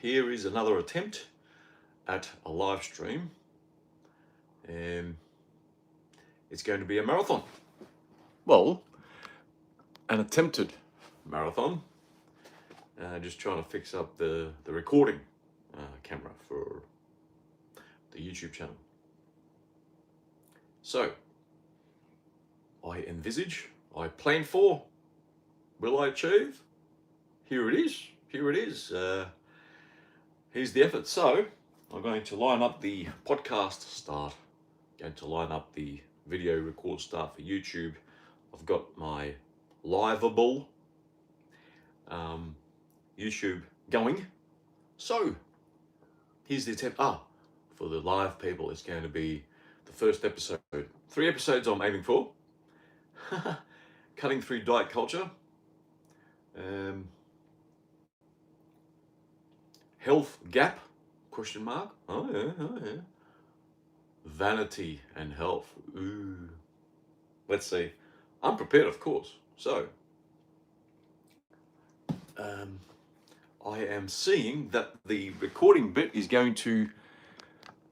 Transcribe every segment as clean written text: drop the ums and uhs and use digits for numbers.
here is another attempt at a live stream. It's going to be a marathon. Well, an attempted marathon. Just trying to fix up the recording camera for the YouTube channel. So, I envisage, I plan for, will I achieve? Here it is. Here's the effort. So, I'm going to line up the podcast start, going to line up the video record start for YouTube. I've got my Liveable YouTube going. So, here's the attempt. For the live people, it's going to be the first episode. 3 episodes I'm aiming for. Cutting through diet culture. Health gap? Question mark. Oh yeah. Vanity and health. Ooh. Let's see. I'm prepared, of course. So, I am seeing that the recording bit is going to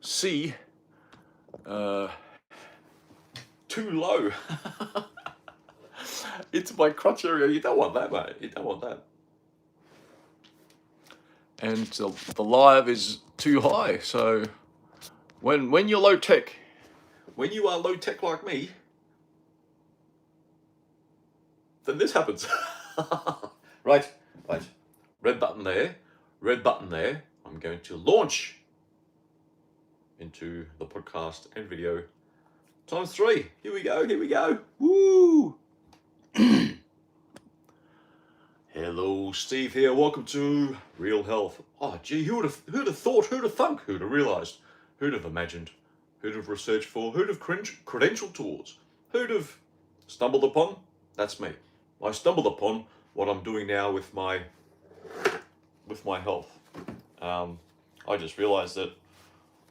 see too low. It's my crotch area. You don't want that, mate. You don't want that. And the live is too high. So when you're low tech, when you are low tech like me, then this happens. Right. Red button there. I'm going to launch into the podcast and video times 3. Here we go. Woo! Hello, Steve here. Welcome to Real Health. Oh, gee, who'd have thought? Who'd have thunk? Who'd have realised? Who'd have imagined? Who'd have researched for? Who'd have credentialed towards? Who'd have stumbled upon? That's me. I stumbled upon what I'm doing now with my health. I just realised that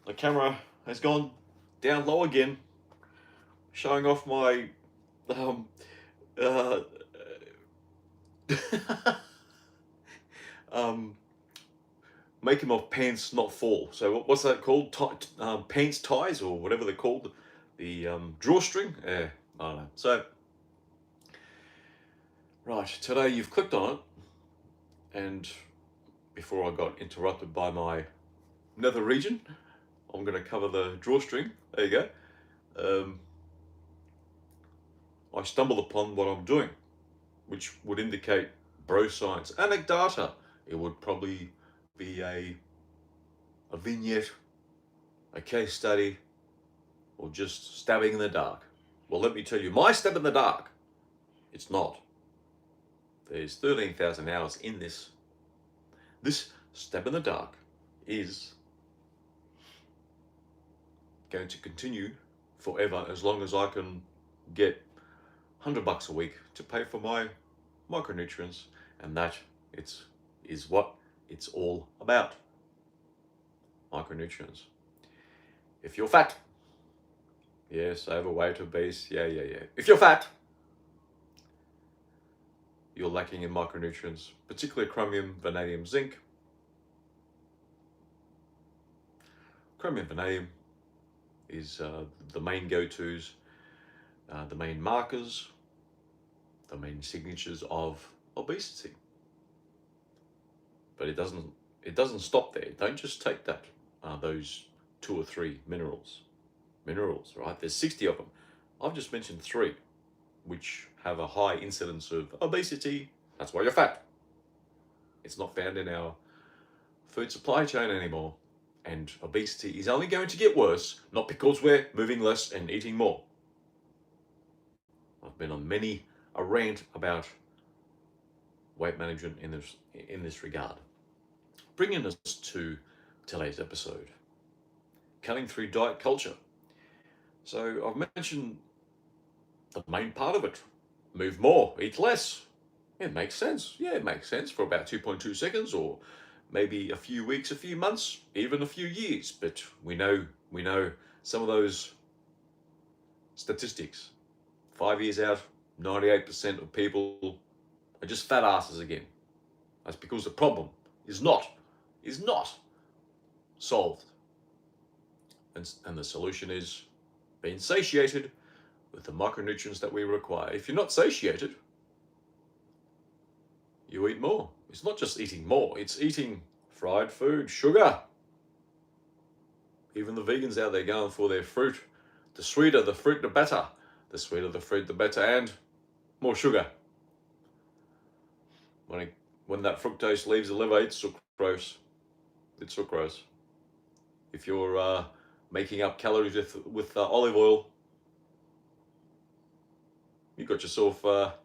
the camera has gone down low again, showing off my making my pants not fall. So what's that called? Pants ties, or whatever they're called. The drawstring. I don't know. So right, today you've clicked on it, and before I got interrupted by my nether region, I'm going to cover the drawstring. There you go. I stumbled upon what I'm doing, which would indicate bro science. Anecdata. It would probably be a vignette, a case study, or just stabbing in the dark. Well, let me tell you, my stab in the dark, it's not. There's 13,000 hours in this. This stab in the dark is going to continue forever as long as I can get $100 a week to pay for my micronutrients, and that is what it's all about. Micronutrients. If you're fat, yes, overweight, obese, yeah. If you're fat, you're lacking in micronutrients, particularly chromium, vanadium, zinc. Chromium, vanadium is the main go-tos, the main markers, the main signatures of obesity. But it doesn't stop there. Don't just take that those 2 or 3 minerals, right? There's 60 of them. I've just mentioned 3, which have a high incidence of obesity. That's why you're fat. It's not found in our food supply chain anymore. And obesity is only going to get worse, not because we're moving less and eating more. I've been on many a rant about weight management in this regard. Bringing us to today's episode, cutting through diet culture. So I've mentioned the main part of it. Move more, eat less. It makes sense. Yeah, it makes sense for about 2.2 seconds, or maybe a few weeks, a few months, even a few years. But we know some of those statistics. 5 years out, 98% of people are just fat asses again. That's because the problem is not is not solved. And the solution is being satiated with the micronutrients that we require. If you're not satiated, you eat more. It's not just eating more, it's eating fried food, sugar. Even the vegans out there going for their fruit. The sweeter the fruit, the better. The sweeter the fruit, the better, and more sugar. When that fructose leaves the liver, it's sucrose. It's sucrose. If you're making up calories with olive oil, you've got yourself a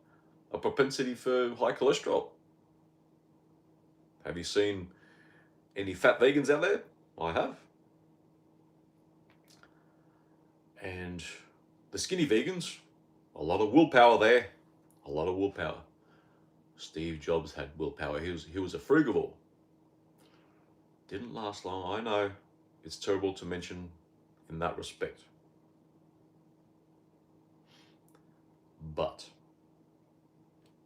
propensity for high cholesterol. Have you seen any fat vegans out there? I have. And the skinny vegans, a lot of willpower there. A lot of willpower. Steve Jobs had willpower. He was a frugivore. Didn't last long. I know it's terrible to mention in that respect. But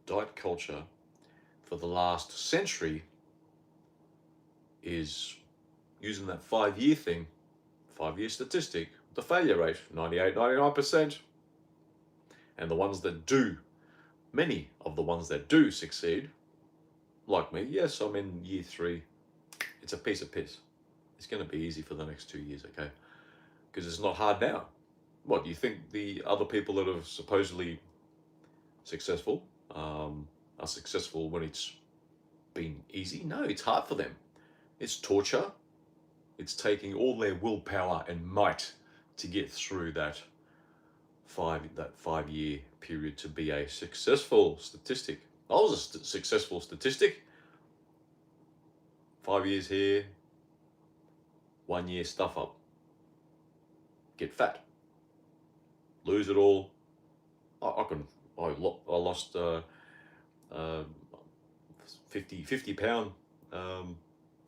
diet culture for the last century is using that 5-year thing, 5-year statistic, the failure rate, 98, 99%. And the ones that do, many of the ones that do succeed, like me, yes, I'm in year 3. It's a piece of piss. It's going to be easy for the next 2 years, okay? Because it's not hard now. What, do you think the other people that are supposedly successful are successful when it's been easy? No, it's hard for them. It's torture. It's taking all their willpower and might to get through that 5-year period to be a successful statistic. I was a successful statistic. 5 years here, 1 year stuff up. Get fat. Lose it all. I lost 50 pound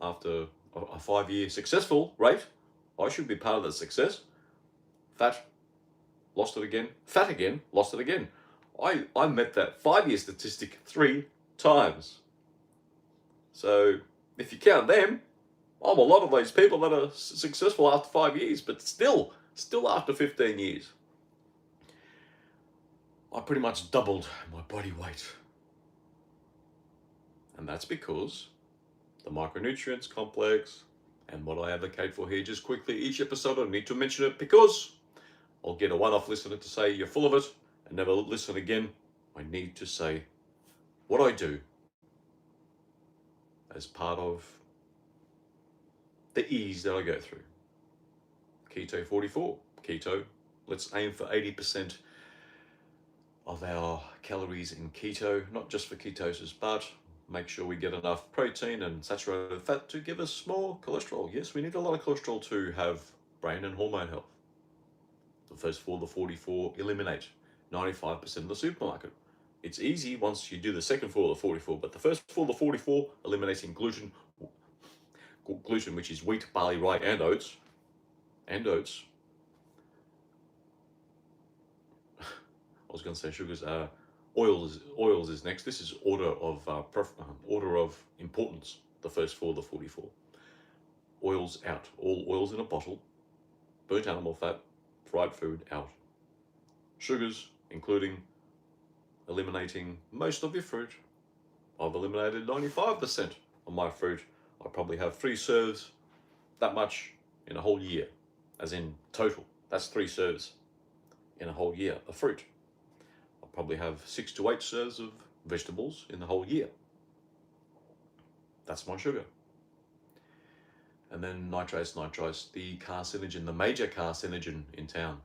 after a 5-year successful rate. I should be part of that success. Fat, lost it again. Fat again, lost it again. I met that 5-year statistic 3 times. So if you count them, I'm a lot of those people that are successful after 5 years, but still after 15 years. I pretty much doubled my body weight. And that's because the micronutrients complex and what I advocate for here, just quickly, each episode I need to mention it because I'll get a one-off listener to say you're full of it and never listen again. I need to say what I do as part of the ease that I go through. Keto 44. Keto, let's aim for 80% of our calories in keto, not just for ketosis, but make sure we get enough protein and saturated fat to give us more cholesterol. Yes, we need a lot of cholesterol to have brain and hormone health. The first 4, the 44, eliminate 95% of the supermarket. It's easy once you do the second 4, the 44, but the first 4, the 44, eliminating gluten, which is wheat, barley, rye, and oats. I was going to say sugars. Oils is next. This is order of importance. The first 4, the 44. Oils out. All oils in a bottle. Burnt animal fat. Fried food out. Sugars, including eliminating most of your fruit. I've eliminated 95% of my fruit. I probably have 3 serves, that much in a whole year, as in total. That's 3 serves in a whole year of fruit. I'll probably have 6 to 8 serves of vegetables in the whole year. That's my sugar. And then nitrates, the carcinogen, the major carcinogen in town.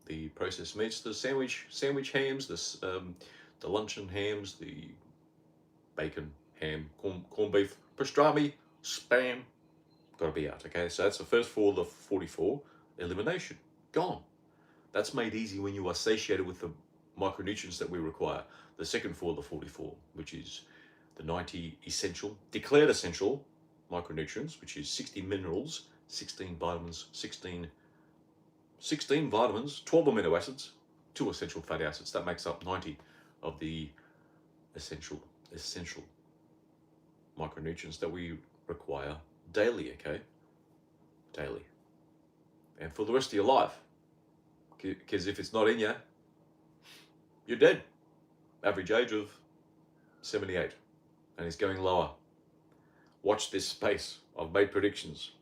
The processed meats, the sandwich hams, the luncheon hams, the bacon, ham, corned beef, pastrami, spam, gotta be out, okay? So that's the first 4, the 44, elimination, gone. That's made easy when you are satiated with the micronutrients that we require. The second 4, the 44, which is the 90 essential, declared essential micronutrients, which is 60 minerals, 16 vitamins, 16 vitamins, 12 amino acids, 2 essential fatty acids. That makes up 90 of the essential micronutrients that we require daily, okay? Daily. And for the rest of your life. Because if it's not in you, you're dead. Average age of 78. And it's going lower. Watch this space. I've made predictions.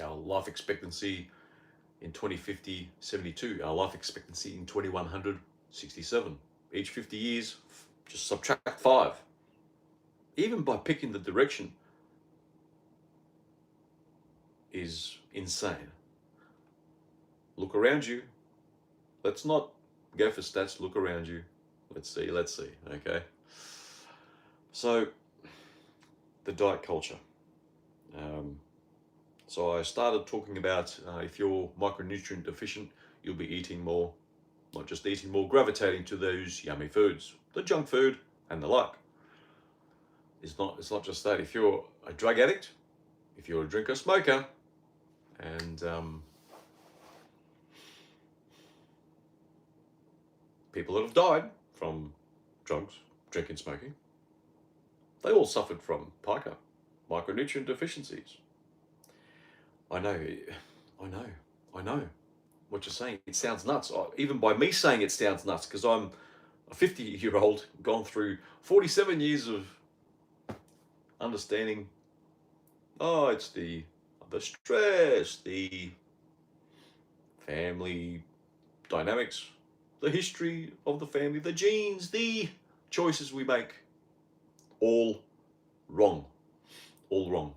Our life expectancy in 2050, 72. Our life expectancy in 2100, 67. Each 50 years, just subtract 5. Even by picking the direction is insane. Look around you. Let's not go for stats. Look around you. Let's see. Okay. So, the diet culture. So I started talking about if you're micronutrient deficient, you'll be eating more, not just eating more, gravitating to those yummy foods, the junk food and the like. It's not just that. If you're a drug addict, if you're a drinker, smoker, and people that have died from drugs, drinking, smoking, they all suffered from pica, micronutrient deficiencies. I know what you're saying. It sounds nuts. Even by me saying it sounds nuts, because I'm a 50-year-old, gone through 47 years of understanding. Oh, it's the stress, the family dynamics, the history of the family, the genes, the choices we make. All wrong. All wrong.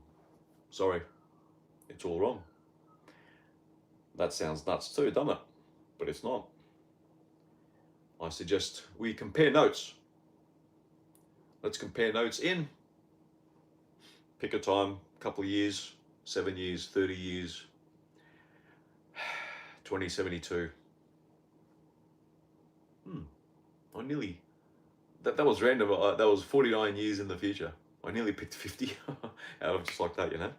Sorry. It's all wrong. That sounds nuts too, doesn't it? But it's not. I suggest we compare notes. Let's compare notes in. Pick a time, couple of years, 7 years, 30 years, 2072. I nearly, that was random. That was 49 years in the future. I nearly picked 50 out of just like that, you know.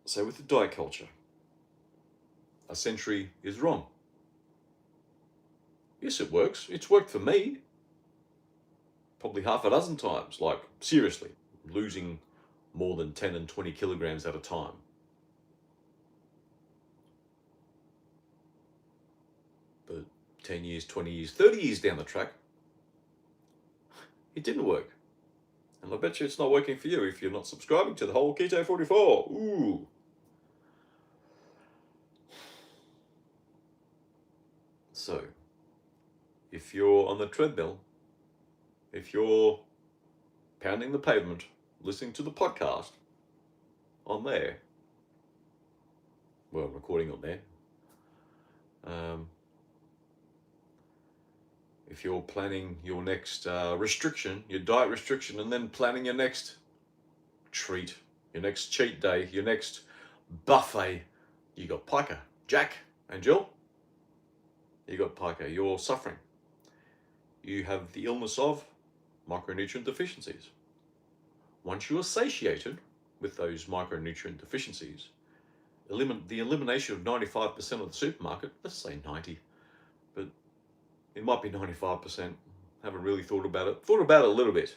So with the diet culture, a century is wrong. Yes, it works. It's worked for me. Probably half a dozen times, like seriously, losing more than 10 and 20 kilograms at a time. But 10 years, 20 years, 30 years down the track, it didn't work. And I bet you it's not working for you if you're not subscribing to the whole Keto 44. Ooh. So, if you're on the treadmill, if you're pounding the pavement, listening to the podcast on there, well, recording on there, if you're planning your next restriction, your diet restriction, and then planning your next treat, your next cheat day, your next buffet, you got pica. Jack and Jill, you got pica. You're suffering. You have the illness of micronutrient deficiencies. Once you are satiated with those micronutrient deficiencies, the elimination of 95% of the supermarket, let's say 90, but it might be 95%. Haven't really thought about it. Thought about it a little bit.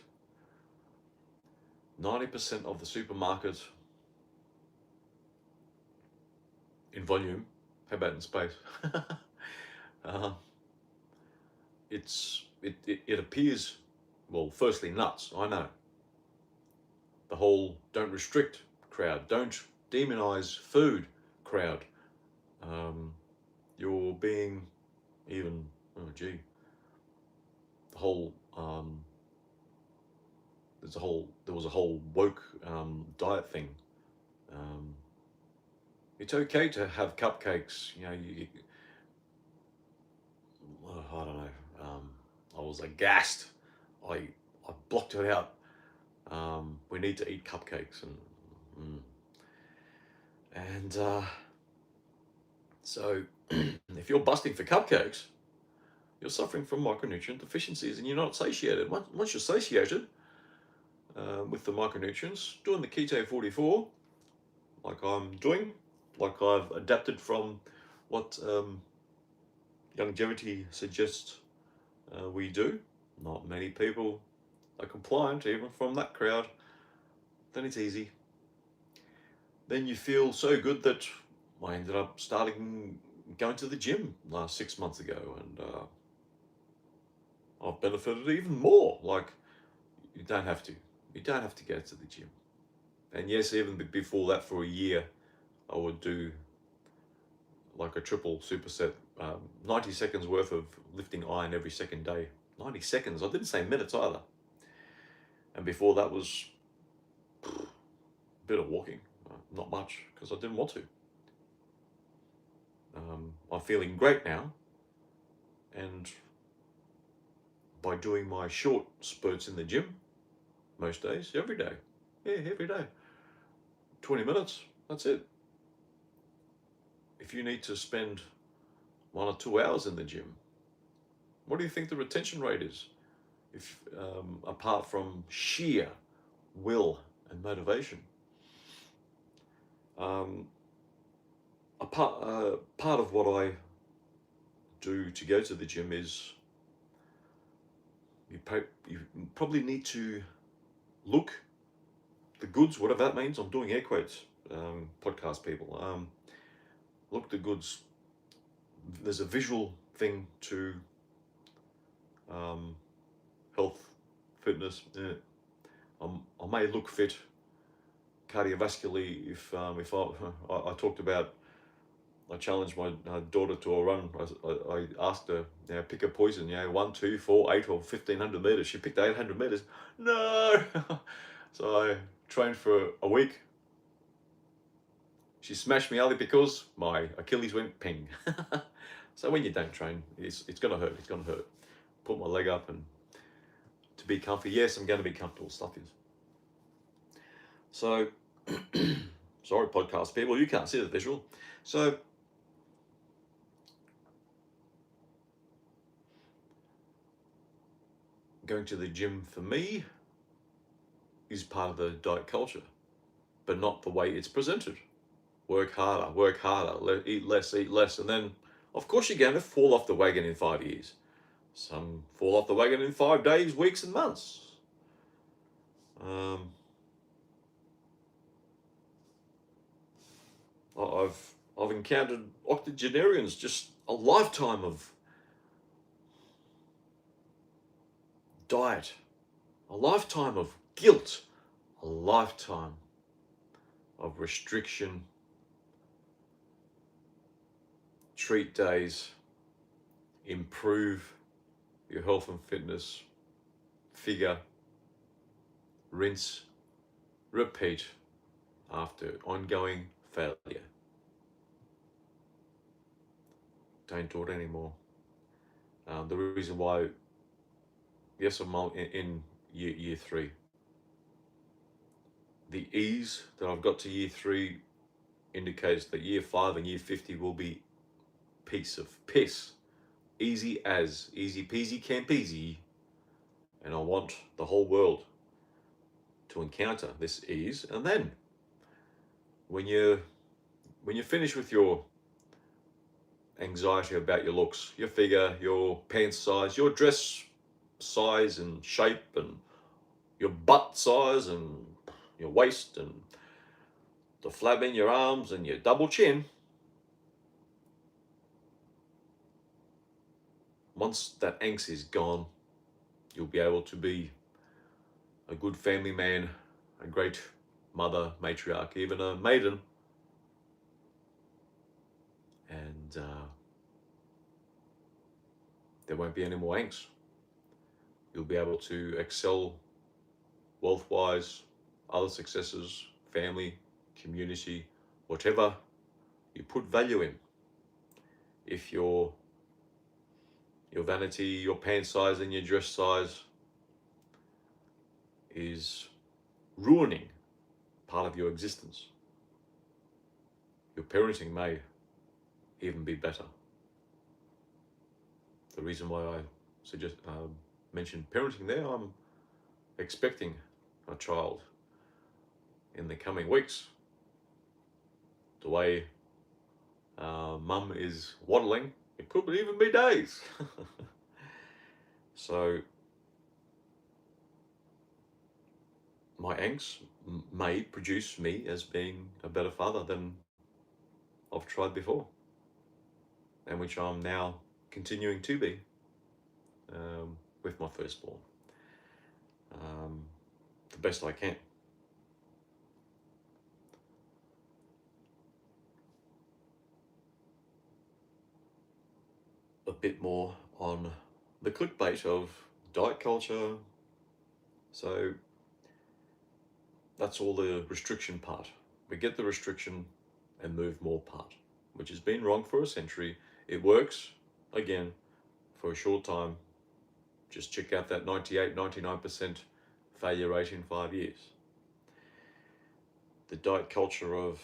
90% of the supermarket in volume. How about in space? It appears, well, firstly nuts. I know. The whole don't restrict crowd, don't demonize food crowd. You're being even, the whole, there was a whole woke diet thing. It's okay to have cupcakes, you know, I don't know, I was aghast. I blocked it out. We need to eat cupcakes and so if you're busting for cupcakes, you're suffering from micronutrient deficiencies and you're not satiated. Once you're satiated with the micronutrients, doing the Keto 44, like I'm doing, like I've adapted from what longevity suggests we do. Not many people are compliant even from that crowd, then it's easy. Then you feel so good that I ended up starting going to the gym last 6 months ago, and I've benefited even more. Like, you don't have to. You don't have to go to the gym. And yes, even before that, for a year, I would do like a triple superset, 90 seconds worth of lifting iron every second day. 90 seconds. I didn't say minutes either. And before that was a bit of walking, not much, because I didn't want to. I'm feeling great now, and by doing my short spurts in the gym, most days, every day, 20 minutes, that's it. If you need to spend 1 or 2 hours in the gym, what do you think the retention rate is? If apart from sheer will and motivation, part of what I do to go to the gym is you probably need to look the goods, whatever that means. I'm doing air quotes, podcast people. Look the goods. There's a visual thing to health, fitness. I may look fit cardiovascularly if I talked about. I challenged my daughter to a run. I asked her, pick a poison, 1, 2, 4, 8 or 1,500 meters. She picked 800 meters. No! So I trained for a week. She smashed me only because my Achilles went ping. So when you don't train, it's going to hurt. It's going to hurt. Put my leg up and to be comfy. Yes, I'm going to be comfortable. Stuff is. So, sorry, podcast people, you can't see the visual. So, going to the gym for me is part of the diet culture, but not the way it's presented. Work harder, eat less, and then, of course, you're going to fall off the wagon in 5 years. Some fall off the wagon in 5 days, weeks, and months. I've encountered octogenarians, just a lifetime of diet, a lifetime of guilt, a lifetime of restriction, treat days, improve your health and fitness, figure, rinse, repeat after ongoing failure. Don't do it anymore. The reason why, yes, I'm in year 3. The ease that I've got to year 3 indicates that year 5 and year 50 will be piece of piss. Easy peasy campesy. And I want the whole world to encounter this ease. And then when you're finished with your anxiety about your looks, your figure, your pants size, your dress size and shape, and your butt size and your waist and the flab in your arms and your double chin, once that angst is gone, you'll be able to be a good family man, a great mother, matriarch, even a maiden. And there won't be any more angst. You'll be able to excel wealth-wise, other successes, family, community, whatever you put value in. If your vanity, your pant size and your dress size is ruining part of your existence, your parenting may even be better. The reason why I mentioned parenting there, I'm expecting a child in the coming weeks. The way mum is waddling, it could even be days. So my angst may produce me as being a better father than I've tried before, and which I'm now continuing to be with my firstborn, um, the best I can. A bit more on the clickbait of diet culture. So that's all the restriction part. We get the restriction and move more part, which has been wrong for a century. It works, again, for a short time. Just check out that 98, 99% failure rate in 5 years. The diet culture of,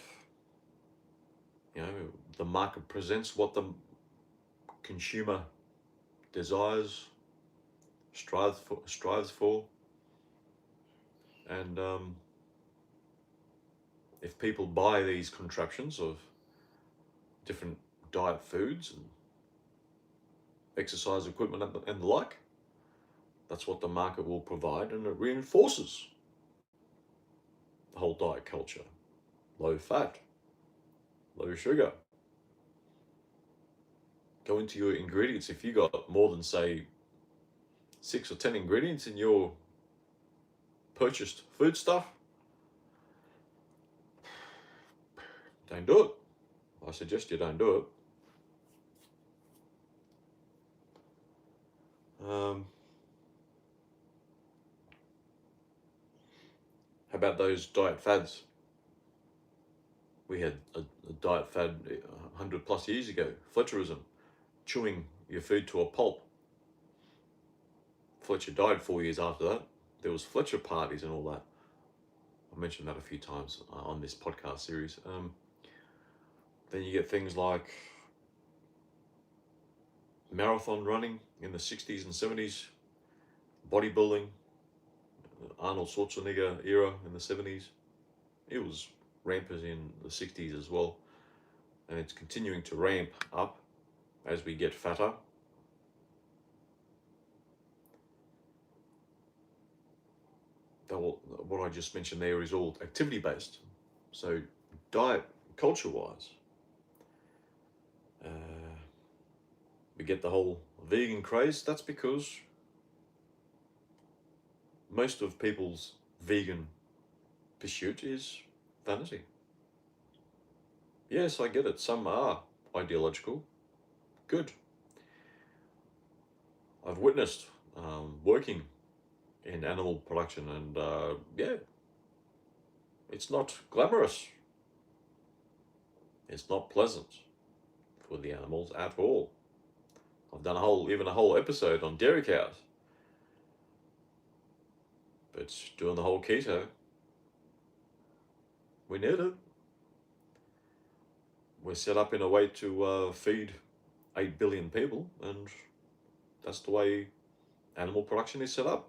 the market presents what the consumer desires, strives for, and if people buy these contraptions of different diet foods and exercise equipment and the like, that's what the market will provide, and it reinforces the whole diet culture. Low fat, low sugar. Go into your ingredients. If you got more than, say, 6 or 10 ingredients in your purchased food stuff, don't do it. I suggest you don't do it. How about those diet fads? We had a diet fad 100 plus years ago, Fletcherism, chewing your food to a pulp. Fletcher died 4 years after that. There was Fletcher parties and all that. I mentioned that a few times on this podcast series. Then you get things like marathon running in the 60s and 70s, bodybuilding, Arnold Schwarzenegger era in the 70s. It was rampant in the 60s as well. And it's continuing to ramp up as we get fatter. What I just mentioned there is all activity based. So diet culture wise, we get the whole vegan craze. That's because most of people's vegan pursuit is vanity. Yes, I get it. Some are ideological. Good. I've witnessed working in animal production, and yeah, it's not glamorous. It's not pleasant for the animals at all. I've done even a whole episode on dairy cows. But doing the whole keto, we need it. We're set up in a way to feed 8 billion people, and that's the way animal production is set up.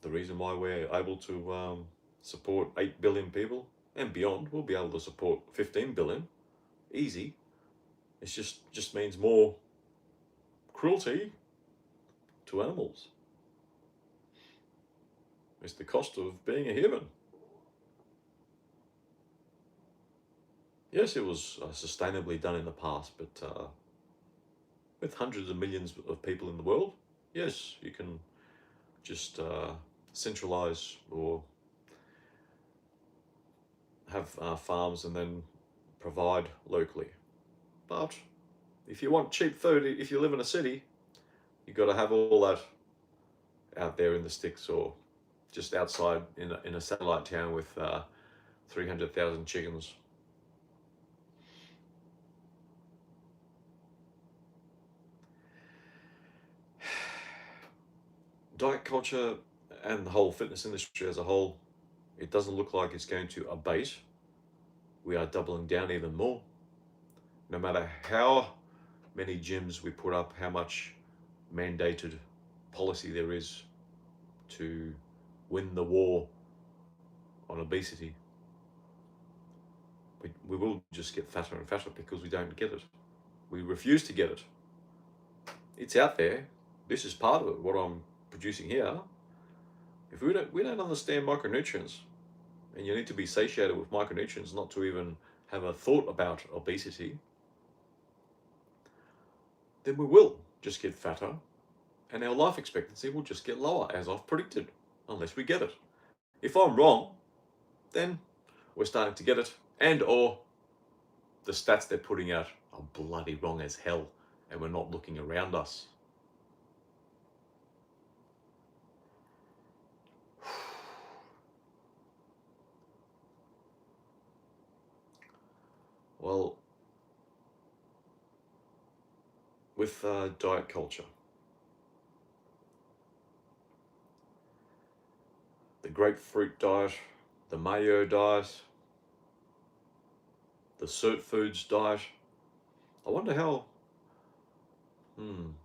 The reason why we're able to support 8 billion people and beyond, we'll be able to support 15 billion. Easy. It just means more cruelty to animals. It's the cost of being a human. Yes, it was sustainably done in the past, but with hundreds of millions of people in the world, yes, you can just centralize or have farms and then provide locally. But if you want cheap food, if you live in a city, you've got to have all that out there in the sticks or just outside in a satellite town with 300,000 chickens. Diet culture and the whole fitness industry as a whole, it doesn't look like it's going to abate. We are doubling down even more. No matter how many gyms we put up, how much mandated policy there is to win the war on obesity, we will just get fatter and fatter because we don't get it. We refuse to get it. It's out there. This is part of it, what I'm producing here. If we don't understand micronutrients, and you need to be satiated with micronutrients not to even have a thought about obesity, then we will just get fatter and our life expectancy will just get lower, as I've predicted, unless we get it. If I'm wrong, then we're starting to get it, and or the stats they're putting out are bloody wrong as hell, and we're not looking around us. Well, with diet culture, the grapefruit diet, the mayo diet, the cert foods diet, I wonder how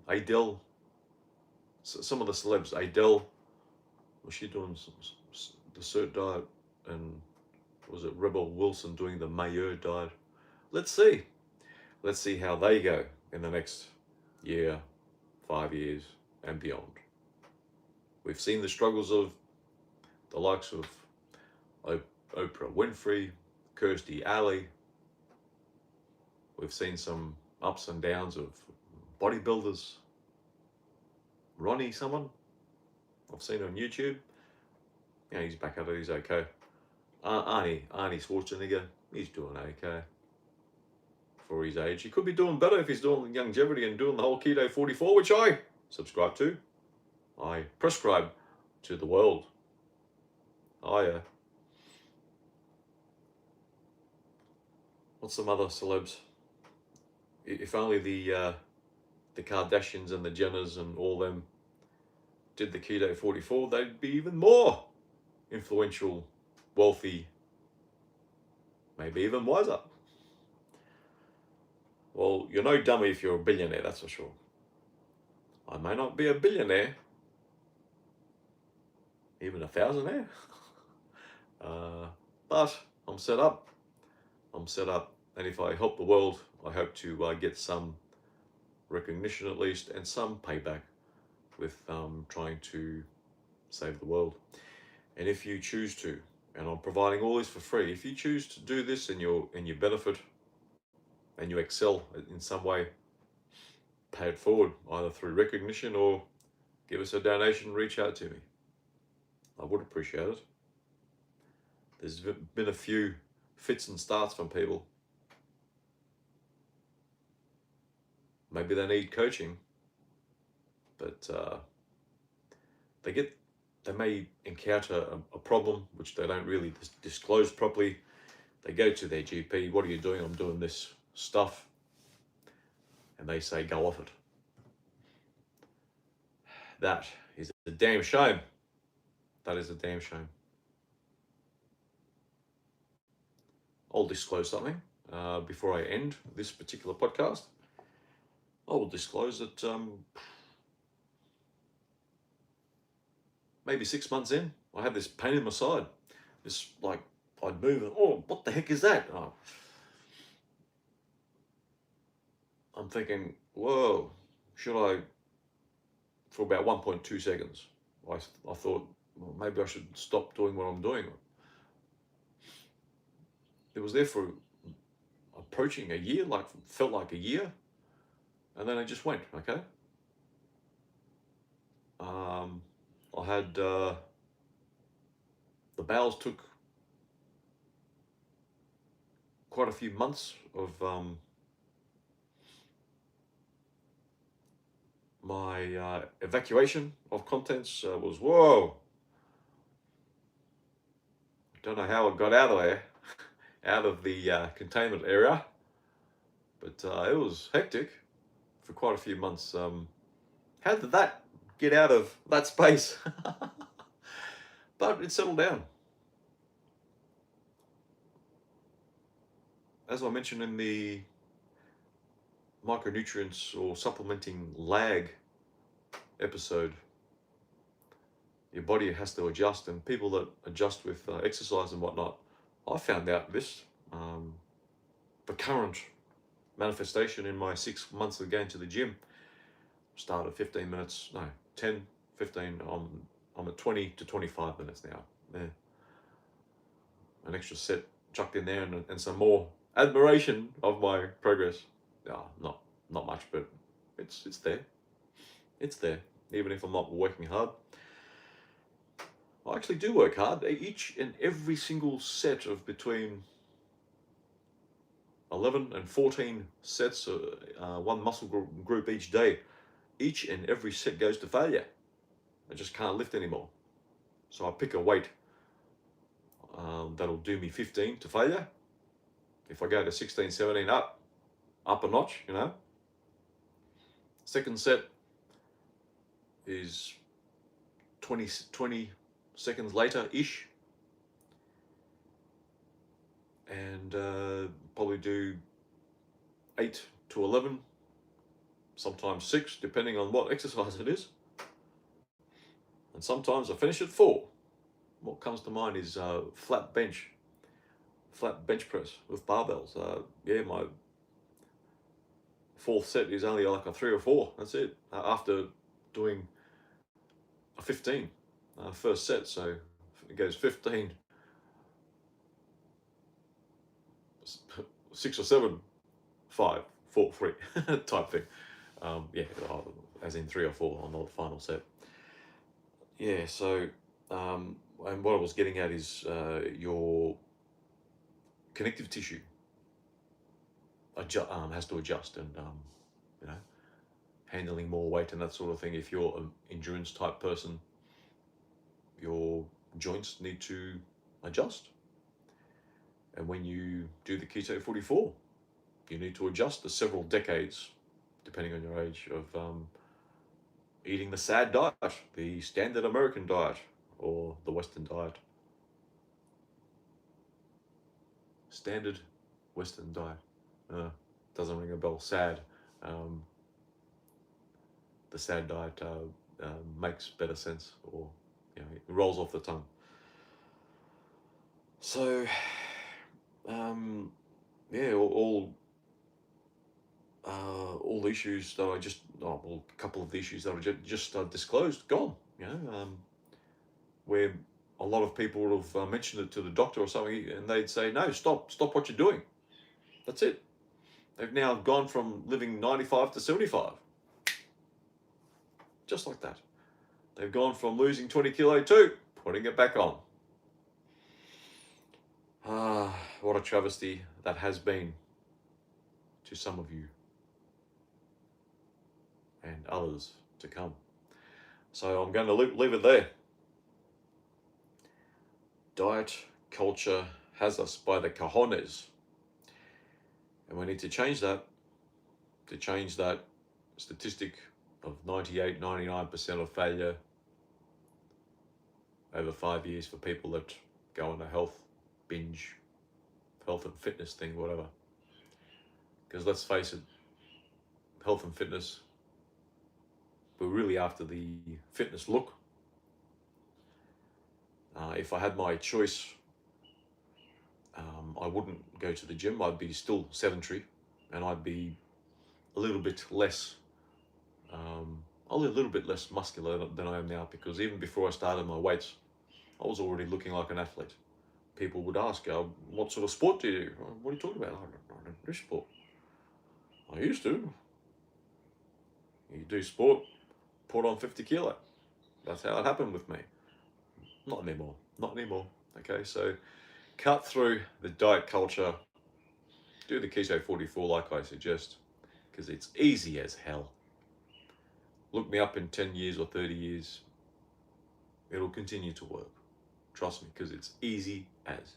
Adele, some of the celebs, Adele, was she doing the cert diet, and was it Rebel Wilson doing the mayo diet? Let's see. Let's see how they go in the next year, 5 years, and beyond. We've seen the struggles of the likes of Oprah Winfrey, Kirstie Alley. We've seen some ups and downs of bodybuilders. Ronnie, someone I've seen on YouTube. Yeah, he's back at it. He's okay. Arnie Schwarzenegger, he's doing okay for his age. He could be doing better if he's doing longevity and doing the whole Keto 44, which I subscribe to. I prescribe to the world. What's some other celebs? If only the Kardashians and the Jenners and all them did the Keto 44, they'd be even more influential, wealthy, maybe even wiser. Well, you're no dummy if you're a billionaire, that's for sure. I may not be a billionaire, even a thousandaire, but I'm set up. And if I help the world, I hope to get some recognition at least, and some payback with trying to save the world. And if you choose to, and I'm providing all this for free, if you choose to do this and you benefit and you excel in some way, pay it forward, either through recognition or give us a donation, reach out to me. I would appreciate it. There's been a few fits and starts from people. Maybe they need coaching, but they may encounter a problem which they don't really disclose properly. They go to their GP, what are you doing? I'm doing this stuff. And they say, go off it. That is a damn shame. That is a damn shame. I'll disclose something before I end this particular podcast. I will disclose that maybe 6 months in, I have this pain in my side. This, like, I'd move and, oh, what the heck is that? Oh. I'm thinking, whoa, should I, for about 1.2 seconds, I thought, well, maybe I should stop doing what I'm doing. It was there for approaching a year, felt like a year, and then it just went, okay? I had, the bowels took quite a few months of my evacuation of contents was, whoa. Don't know how it got out of there, out of the containment area, but it was hectic for quite a few months. How did that get out of that space? But it settled down. As I mentioned in the micronutrients or supplementing lag episode, your body has to adjust, and people that adjust with exercise and whatnot, I found out this, the current manifestation in my 6 months of going to the gym, started 15 minutes, no, 10, 15 on I'm at 20 to 25 minutes now. Yeah. An extra set chucked in there, and some more admiration of my progress. Not much, but it's there. It's there. Even if I'm not working hard, I actually do work hard. Each and every single set of between 11 and 14 sets, one muscle group each day, each and every set goes to failure. I just can't lift anymore. So I pick a weight that'll do me 15 to failure. If I go to 16, 17, up a notch, Second set is 20 seconds later-ish. And probably do 8 to 11, sometimes 6, depending on what exercise it is. And sometimes I finish at 4. What comes to mind is flat bench press with barbells. My fourth set is only like a 3 or 4. That's it. After doing a 15 first set, so it goes 15, 6 or 7, 5, 4, 3 type thing. As in 3 or 4 on the final set. Yeah, so and what I was getting at is your connective tissue has to adjust, and handling more weight and that sort of thing. If you're an endurance type person, your joints need to adjust. And when you do the Keto 44, you need to adjust the several decades, depending on your age, of eating the SAD diet, the standard American diet, or the Western diet. Standard Western diet. Doesn't ring a bell. SAD. The SAD diet makes better sense, or it rolls off the tongue. So, all the issues that a couple of the issues that I just disclosed, gone. Where a lot of people would have mentioned it to the doctor or something, and they'd say, no, stop what you're doing. That's it. They've now gone from living 95 to 75. Just like that. They've gone from losing 20 kilo to putting it back on. What a travesty that has been to some of you and others to come. So I'm going to leave it there. Diet culture has us by the cojones. And we need to change that, statistic of 98, 99% of failure over 5 years for people that go on a health and fitness thing, whatever. Because let's face it, health and fitness, we're really after the fitness look. If I had my choice, I wouldn't go to the gym. I'd be still sedentary, and I'd be a little bit less muscular than I am now, because even before I started my weights, I was already looking like an athlete. People would ask, what sort of sport do you do? What are you talking about? I don't do sport. I used to. You do sport, put on 50 kilo. That's how it happened with me. Not anymore. Okay, so cut through the diet culture. Do the Keto 44 like I suggest, because it's easy as hell. Look me up in 10 years or 30 years. It'll continue to work. Trust me, because it's easy as.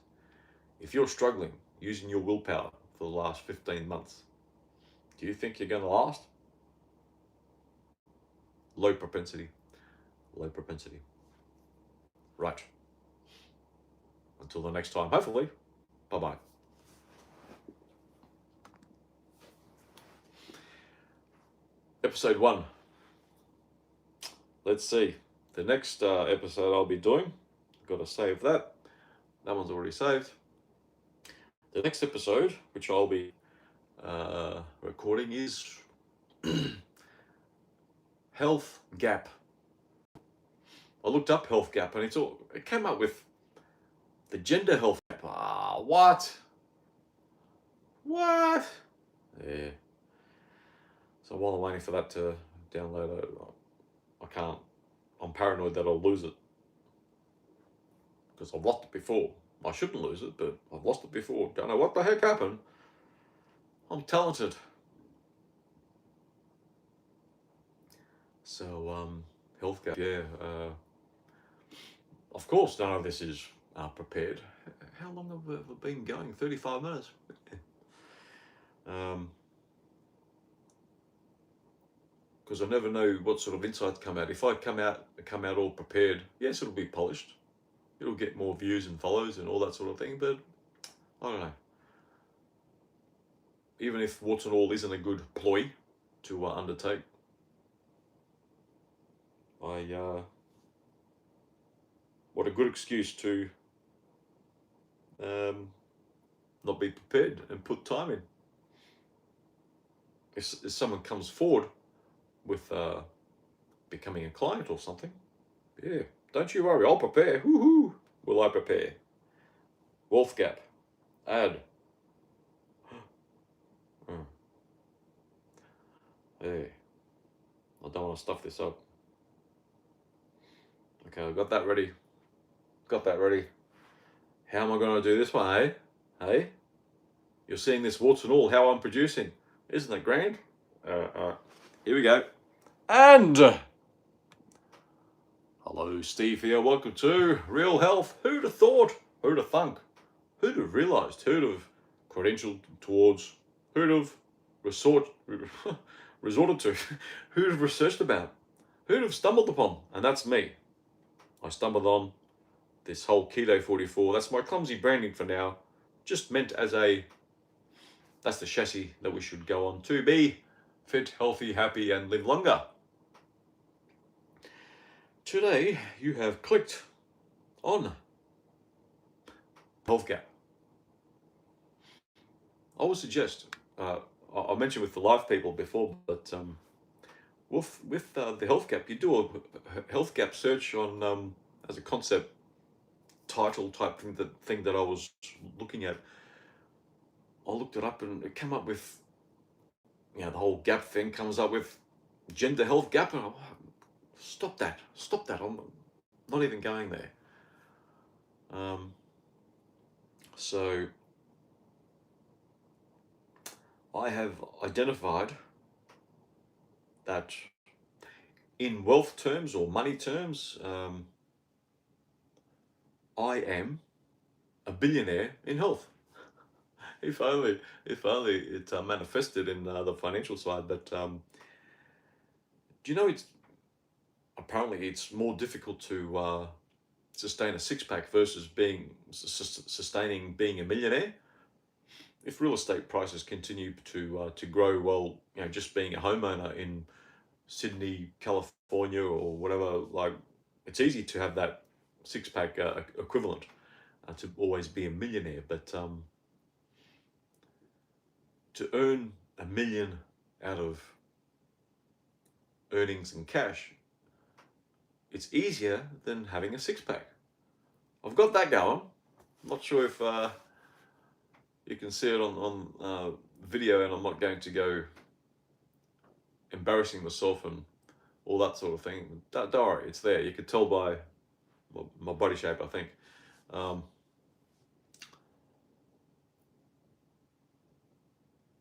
If you're struggling using your willpower for the last 15 months, do you think you're going to last? Low propensity. Right. Until the next time, hopefully. Bye-bye. Episode 1. Let's see. The next episode I'll be doing, got to save that. That one's already saved. The next episode, which I'll be recording, is health gap. I looked up health gap, and it came up with the gender health gap. What? What? Yeah. So while I'm waiting for that to download, I can't. I'm paranoid that I'll lose it because I've lost it before. I shouldn't lose it, but I've lost it before. Don't know what the heck happened. I'm talented. So, health gap. Yeah. Of course, none of this is prepared. How long have we been going? 35 minutes. Because I never know what sort of insights come out. If I come out all prepared, yes, it'll be polished. It'll get more views and follows and all that sort of thing. But I don't know. Even if warts and all isn't a good ploy to undertake, what a good excuse to not be prepared and put time in. If someone comes forward with becoming a client or something, yeah, don't you worry, I'll prepare. Woohoo! Will I prepare? Wealth gap. Add. Hey, I don't want to stuff this up. Okay, I've got that ready. How am I going to do this one, hey? Hey? You're seeing this warts and all, how I'm producing. Isn't it grand? Here we go. And hello, Steve here. Welcome to Real Health. Who'd have thought? Who'd have thunk? Who'd have realised? Who'd have credentialed towards? Who'd have resorted to? Who'd have researched about? Who'd have stumbled upon? And that's me. I stumbled on this whole Keto 44. That's my clumsy branding for now. Just meant as that's the chassis that we should go on to be fit, healthy, happy, and live longer. Today, you have clicked on health gap. I would suggest, I mentioned with the live people before, but with the health gap, you do a health gap search on as a concept title type thing that I was looking at. I looked it up and it came up with, the whole gap thing comes up with gender health gap, and stop that, I'm not even going there. So I have identified that in wealth terms or money terms, I am a billionaire in health. If only it manifested in the financial side. But do you know apparently it's more difficult to sustain a six-pack versus sustaining being a millionaire. If real estate prices continue to grow, well, just being a homeowner in Sydney, California, or whatever, like, it's easy to have that six-pack equivalent to always be a millionaire. But to earn $1 million out of earnings and cash, it's easier than having a six-pack. I've got that going. I'm not sure if you can see it on video, and I'm not going to go embarrassing myself and all that sort of thing. Don't worry, it's there. You could tell by my body shape, I think.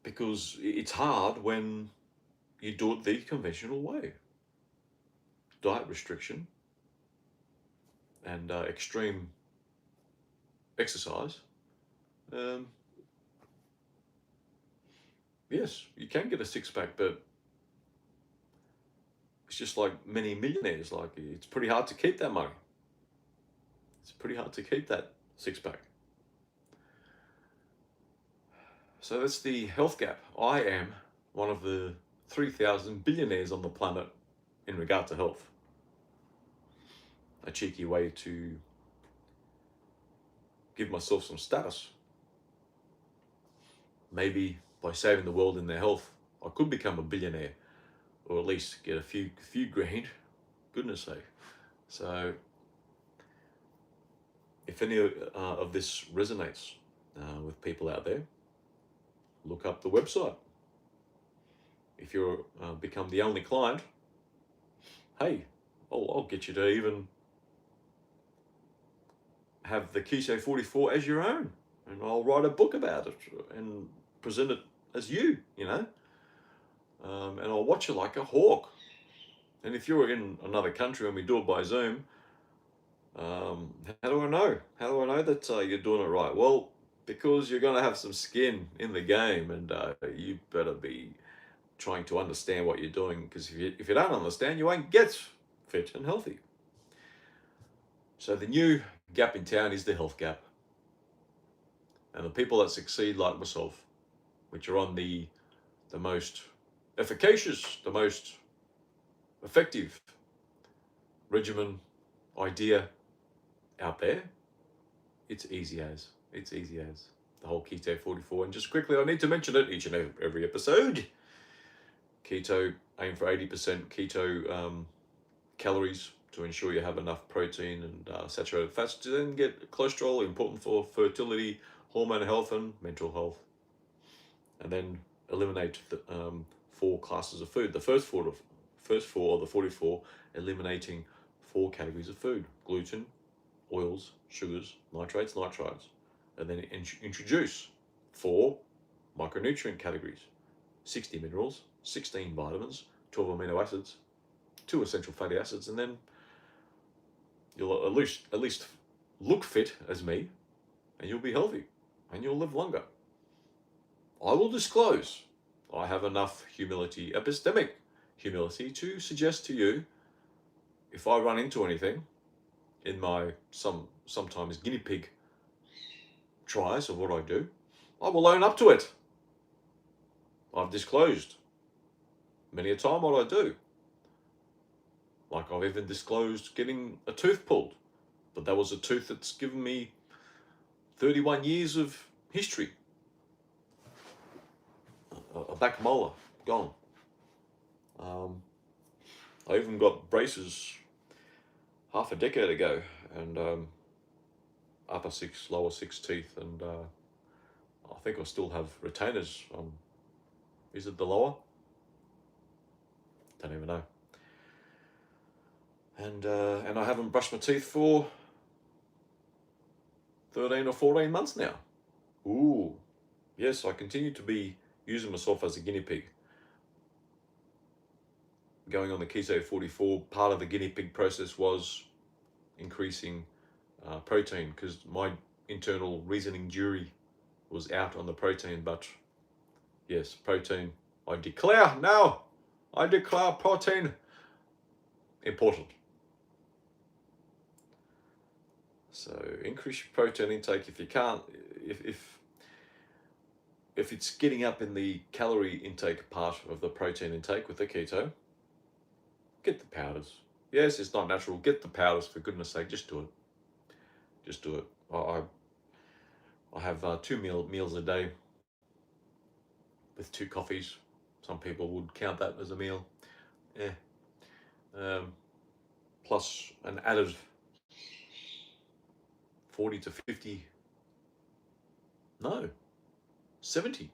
Because it's hard when you do it the conventional way. Diet restriction and extreme exercise. Yes, you can get a six-pack, but it's just like many millionaires. Like, it's pretty hard to keep that money. It's pretty hard to keep that six-pack. So that's the health gap. I am one of the 3,000 billionaires on the planet in regard to health. A cheeky way to give myself some status. Maybe by saving the world in their health, I could become a billionaire, or at least get a few grand. Goodness sake. So if any of this resonates with people out there, look up the website. If you're become the only client, hey, I'll get you to even have the Keto 44 as your own, and I'll write a book about it and present it as you, and I'll watch you like a hawk. And if you're in another country and we do it by Zoom, how do I know? How do I know that you're doing it right? Well, because you're going to have some skin in the game, and you better be trying to understand what you're doing, because if you don't understand, you won't get fit and healthy. So the new gap in town is the health gap. And the people that succeed like myself, which are on the most efficacious, the most effective regimen idea out there, it's easy as the whole Keto 44. And just quickly, I need to mention it each and every episode. Keto, aim for 80% keto calories to ensure you have enough protein and saturated fats to then get cholesterol, important for fertility, hormone health, and mental health. And then eliminate the 4 classes of food. The first four of the 44, eliminating 4 categories of food: gluten, oils, sugars, nitrates, nitrites. And then introduce 4 micronutrient categories: 60 minerals, 16 vitamins, 12 amino acids, 2 essential fatty acids, and then you'll at least look fit as me, and you'll be healthy, and you'll live longer. I will disclose I have enough humility, epistemic humility, to suggest to you, if I run into anything in my sometimes guinea pig tries of what I do, I will own up to it. I've disclosed many a time what I do. Like, I've even disclosed getting a tooth pulled, but that was a tooth that's given me 31 years of history. A back molar gone. I even got braces half a decade ago, and upper 6, lower 6 teeth, and I think I still have retainers on. Is it the lower? Don't even know. And I haven't brushed my teeth for 13 or 14 months now. Ooh, yes, I continue to be using myself as a guinea pig. Going on the Keto 44, part of the guinea pig process was increasing protein, because my internal reasoning jury was out on the protein. But yes, protein, I declare protein important. So increase your protein intake. If you can't, if it's getting up in the calorie intake part of the protein intake with the keto, get the powders. Yes, it's not natural. Get the powders, for goodness sake. Just do it. Just do it. I have 2 meals a day with 2 coffees. Some people would count that as a meal. Yeah. Plus an added 40 to 50, no, 70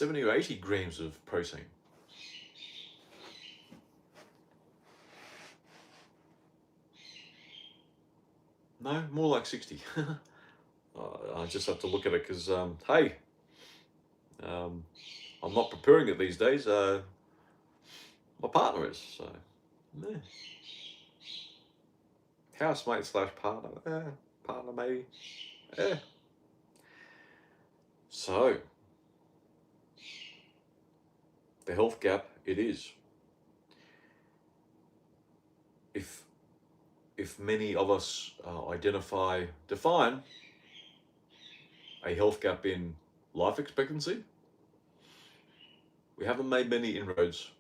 or 80 grams of protein. No, more like 60. I just have to look at it, because, hey, I'm not preparing it these days. My partner is, so, yeah. Housemate / partner, partner maybe, yeah. So, the health gap, it is. If many of us define a health gap in life expectancy, we haven't made many inroads.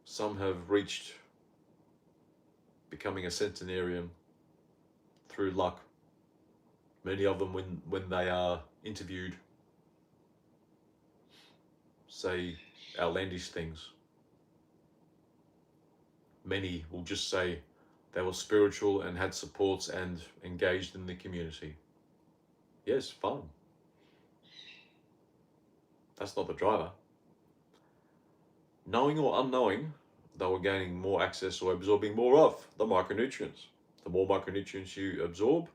Some have reached becoming a centenarian through luck. Many of them, when they are interviewed, say outlandish things. Many will just say they were spiritual and had supports and engaged in the community. Yes, fine. That's not the driver. Knowing or unknowing, they were gaining more access or absorbing more of the micronutrients. The more micronutrients you absorb,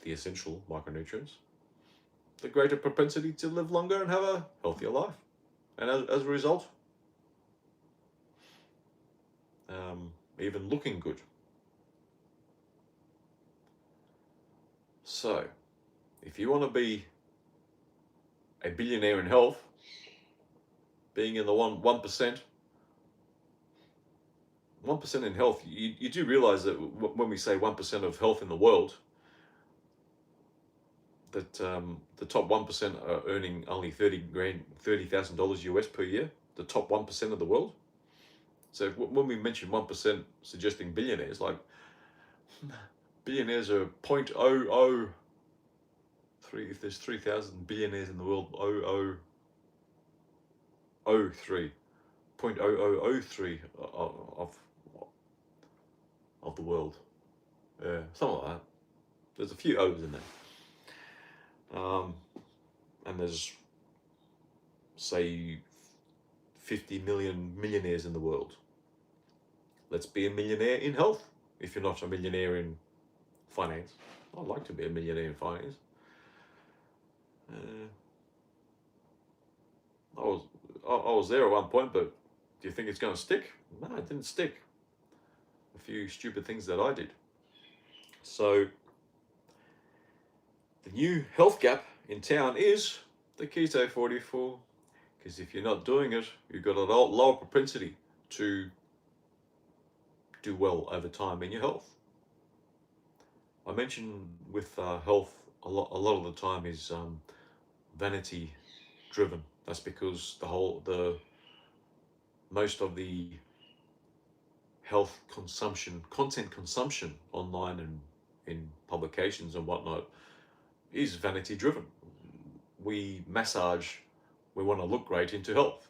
the essential micronutrients, the greater propensity to live longer and have a healthier life. And as a result, even looking good. So, if you want to be a billionaire in health, being in the 1%, 1% in health, you do realize that when we say 1% of health in the world, that the top 1% are earning only $30,000 US per year, the top 1% of the world. So when we mention 1% suggesting billionaires, like billionaires are 0.003, if there's 3,000 billionaires in the world, 0.0003 of the world. Yeah, something like that. There's a few O's in there. And there's, say, 50 million millionaires in the world. Let's be a millionaire in health, if you're not a millionaire in finance. I'd like to be a millionaire in finance. I was there at one point, but do you think it's going to stick? No, it didn't stick. A few stupid things that I did. So the new health gap in town is the Keto 44, because if you're not doing it, you've got a lower propensity to do well over time in your health. I mentioned with health, a lot of the time is vanity driven. That's because most of the health content consumption online and in publications and whatnot is vanity driven. We want to look great into health.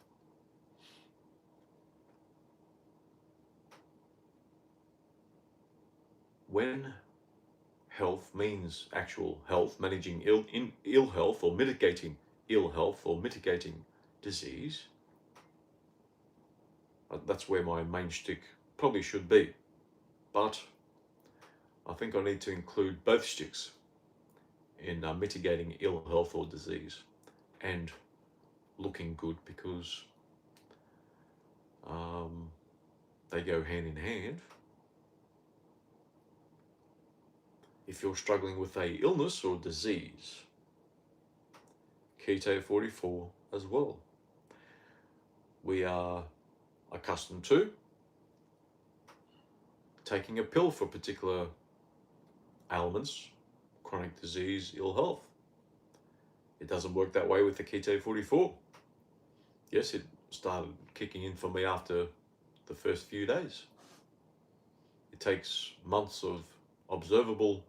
When health means actual health, managing ill health or mitigating ill health or mitigating disease, that's where my main shtick probably should be. But I think I need to include both sticks in mitigating ill health or disease and looking good, because they go hand in hand. If you're struggling with a illness or disease, Keto 44 as well. We are accustomed to taking a pill for particular ailments, chronic disease, ill health. It doesn't work that way with the Keto 44. Yes, it started kicking in for me after the first few days. It takes months of observable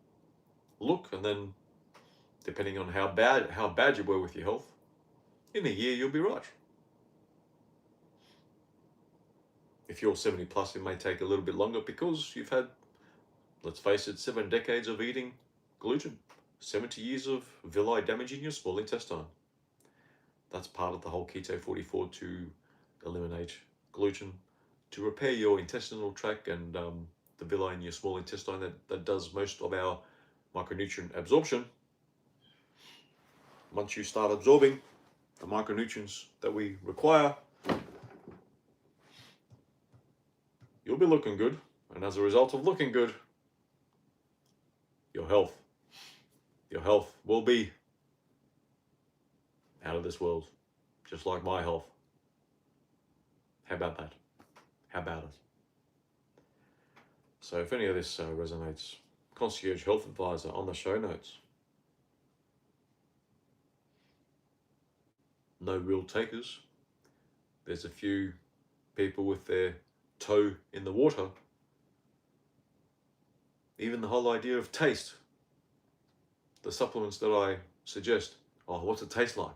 look, and then depending on how bad you were with your health, in a year you'll be right. If you're 70 plus, it may take a little bit longer because you've had, let's face it, 7 decades of eating gluten, 70 years of villi damage in your small intestine. That's part of the whole Keto 44, to eliminate gluten, to repair your intestinal tract and the villi in your small intestine that does most of our micronutrient absorption. Once you start absorbing the micronutrients that we require, you'll be looking good. And as a result of looking good, your health will be out of this world, just like my health. How about that? How about it? So if any of this resonates, Concierge Health Advisor on the show notes. No real takers. There's a few people with their toe in the water. Even the whole idea of taste. The supplements that I suggest, what's it taste like?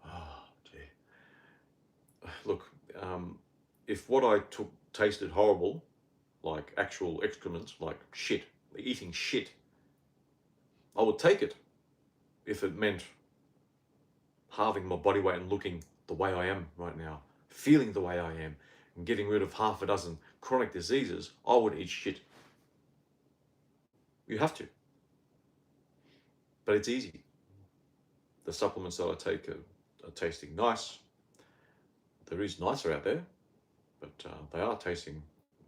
Oh, gee. Look, if what I took tasted horrible, like actual excrement, like shit, eating shit, I would take it if it meant halving my body weight and looking the way I am right now, feeling the way I am, and getting rid of half a dozen chronic diseases. I would eat shit. You have to. But it's easy. The supplements that I take are tasting nice. There is nicer out there, but they are tasting,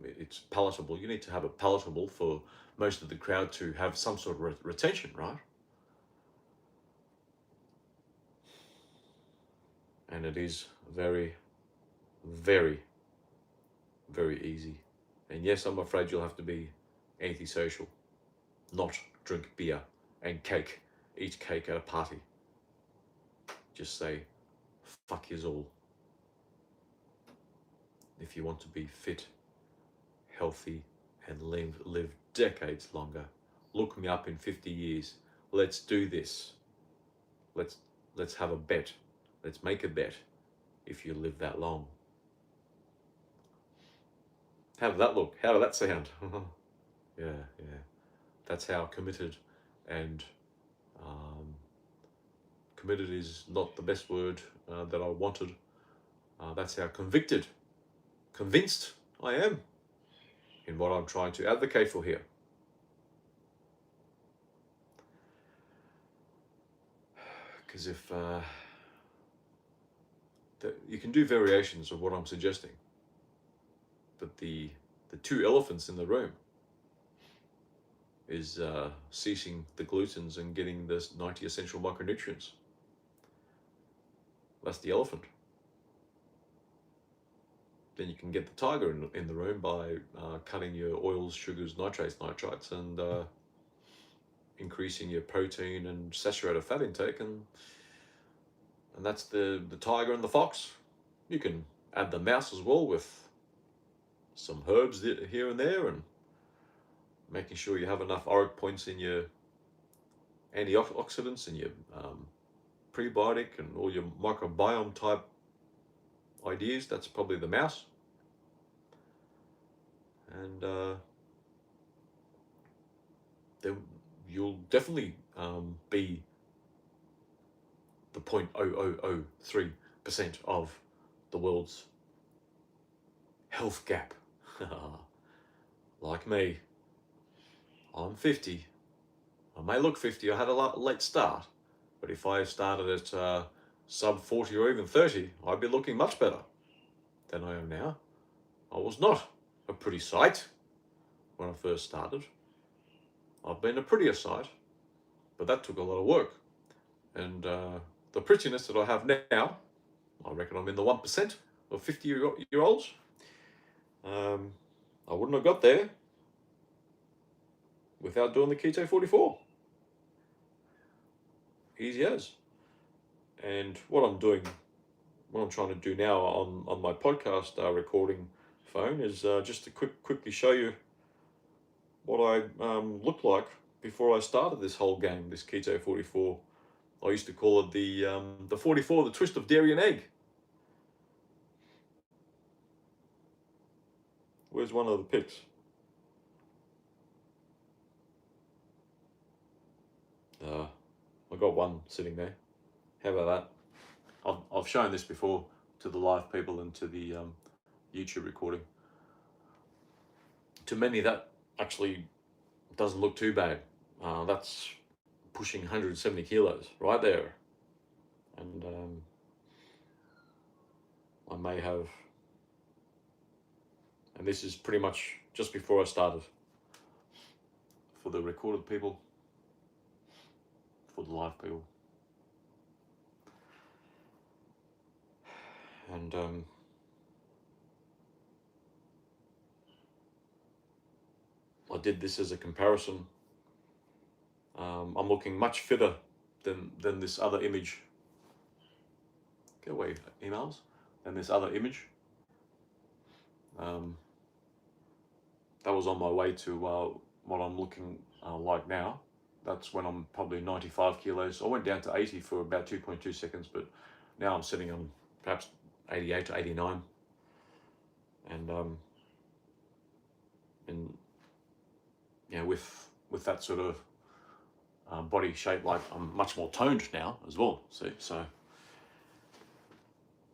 it's palatable. You need to have it palatable for most of the crowd to have some sort of retention, right? And it is very, very, very easy. And yes, I'm afraid you'll have to be antisocial, not drink beer and eat cake at a party. Just say, fuck yous all. If you want to be fit, healthy, and live decades longer, look me up in 50 years. Let's do this. Let's have a bet. Let's make a bet if you live that long. How did that look? How did that sound? Yeah. That's how committed, and committed is not the best word that I wanted. That's how convinced I am in what I'm trying to advocate for here. Because if you can do variations of what I'm suggesting, but the two elephants in the room is ceasing the glutens and getting the 90 essential micronutrients. That's the elephant. Then you can get the tiger in the room by cutting your oils, sugars, nitrates, nitrites, and increasing your protein and saturated fat intake, and that's the tiger and the fox. You can add the mouse as well with some herbs here and there, and making sure you have enough auric points in your antioxidants and your prebiotic and all your microbiome type ideas. That's probably the mouse. And then you'll definitely be the 0.0003% of the world's health gap. Like me, I'm 50. I may look 50. I had a late start, but if I started at sub 40 or even 30, I'd be looking much better than I am now. I was not a pretty sight when I first started. I've been a prettier sight, but that took a lot of work. And the prettiness that I have now, I reckon I'm in the 1% of 50-year-olds. I wouldn't have got there without doing the Keto 44. Easy as. And what I'm trying to do now on my podcast recording phone is just to quickly show you what I looked like before I started this whole game, this Keto 44. I used to call it the 44, the twist of dairy and egg. Where's one of the pics? I got one sitting there. How about that? I've shown this before to the live people and to the YouTube recording. To many, that actually doesn't look too bad. That's pushing 170 kilos right there. And I may have, and this is pretty much just before I started. For the recorded people, for the live people. And I did this as a comparison. I'm looking much fitter than this other image. Get away, emails. Than this other image. That was on my way to what I'm looking like now. That's when I'm probably 95 kilos. I went down to 80 for about 2.2 seconds, but now I'm sitting on perhaps 88 to 89. And and with that sort of body shape, like I'm much more toned now as well. See, so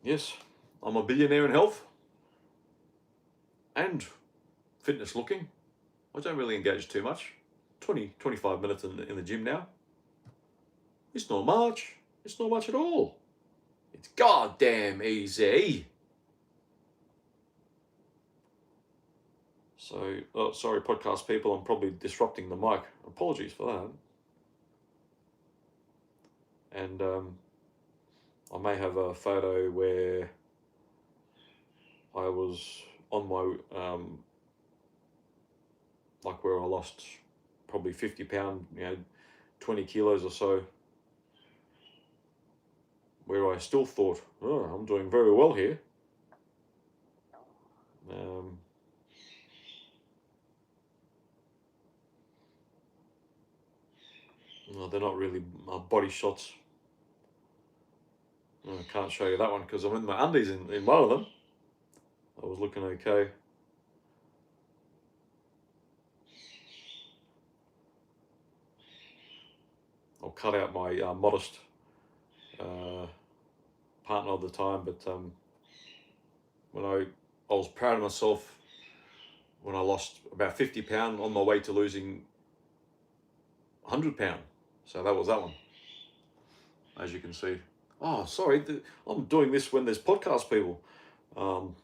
yes, I'm a billionaire in health and fitness looking. I don't really engage too much. 25 minutes in the gym now. It's not much. It's not much at all. It's goddamn easy. So, sorry, podcast people, I'm probably disrupting the mic. Apologies for that. And I may have a photo where I was on my, like where I lost probably 50 pound, 20 kilos or so, where I still thought, oh, I'm doing very well here. No, they're not really body shots. I can't show you that one because I'm in my undies in one of them. I was looking okay. I'll cut out my modest partner of the time, but when I was proud of myself when I lost about 50 pound on my way to losing 100 pound. So that was that one, as you can see. Oh, sorry, I'm doing this when there's podcast people on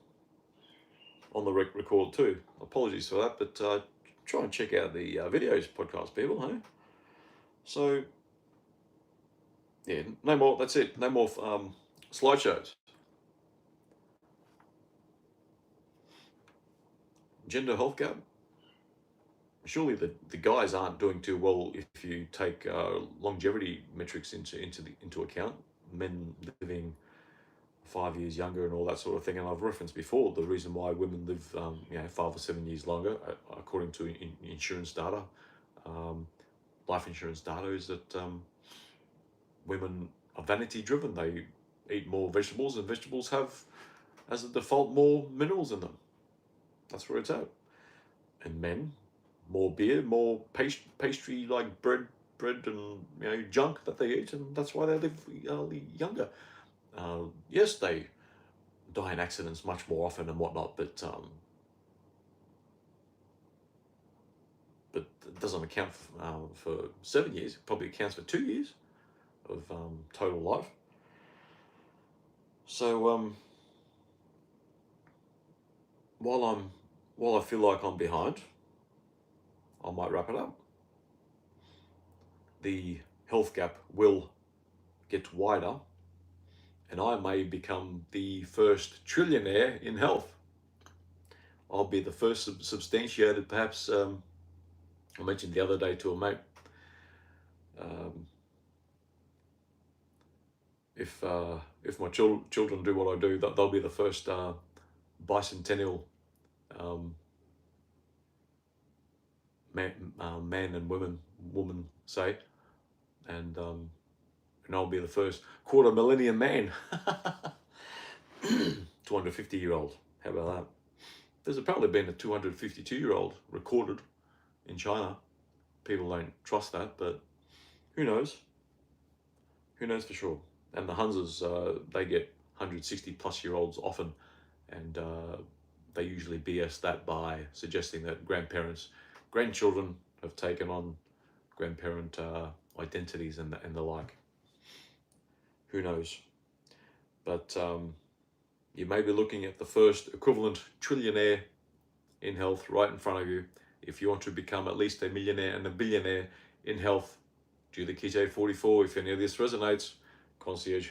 the record too. Apologies for that, but try and check out the videos, podcast people, hey? So, yeah, no more, that's it. No more slideshows. Gender health gap. Surely the guys aren't doing too well if you take longevity metrics into account. Men living 5 years younger and all that sort of thing. And I've referenced before the reason why women live 5 or 7 years longer, according to insurance data, life insurance data, is that women are vanity driven. They eat more vegetables, and vegetables have, as a default, more minerals in them. That's where it's at. And men, more beer, more pastry like bread and junk that they eat, and that's why they live younger. Yes, they die in accidents much more often and whatnot, but it doesn't account for 7 years. It probably accounts for 2 years of total life. So while I feel like I'm behind, I might wrap it up. The health gap will get wider, and I may become the first trillionaire in health. I'll be the first substantiated, perhaps. I mentioned the other day to a mate, if my children do what I do, they'll be the first bicentennial man and woman say, and I'll be the first quarter millennium man. 250-year-old. How about that? There's apparently been a 252-year-old recorded in China. People don't trust that, but who knows? Who knows for sure? And the Hunzers, they get 160-plus-year-olds often, and they usually BS that by suggesting that grandchildren have taken on grandparent identities and the like. Who knows? But you may be looking at the first equivalent trillionaire in health right in front of you. If you want to become at least a millionaire and a billionaire in health, do the Keto 44. If any of this resonates, concierge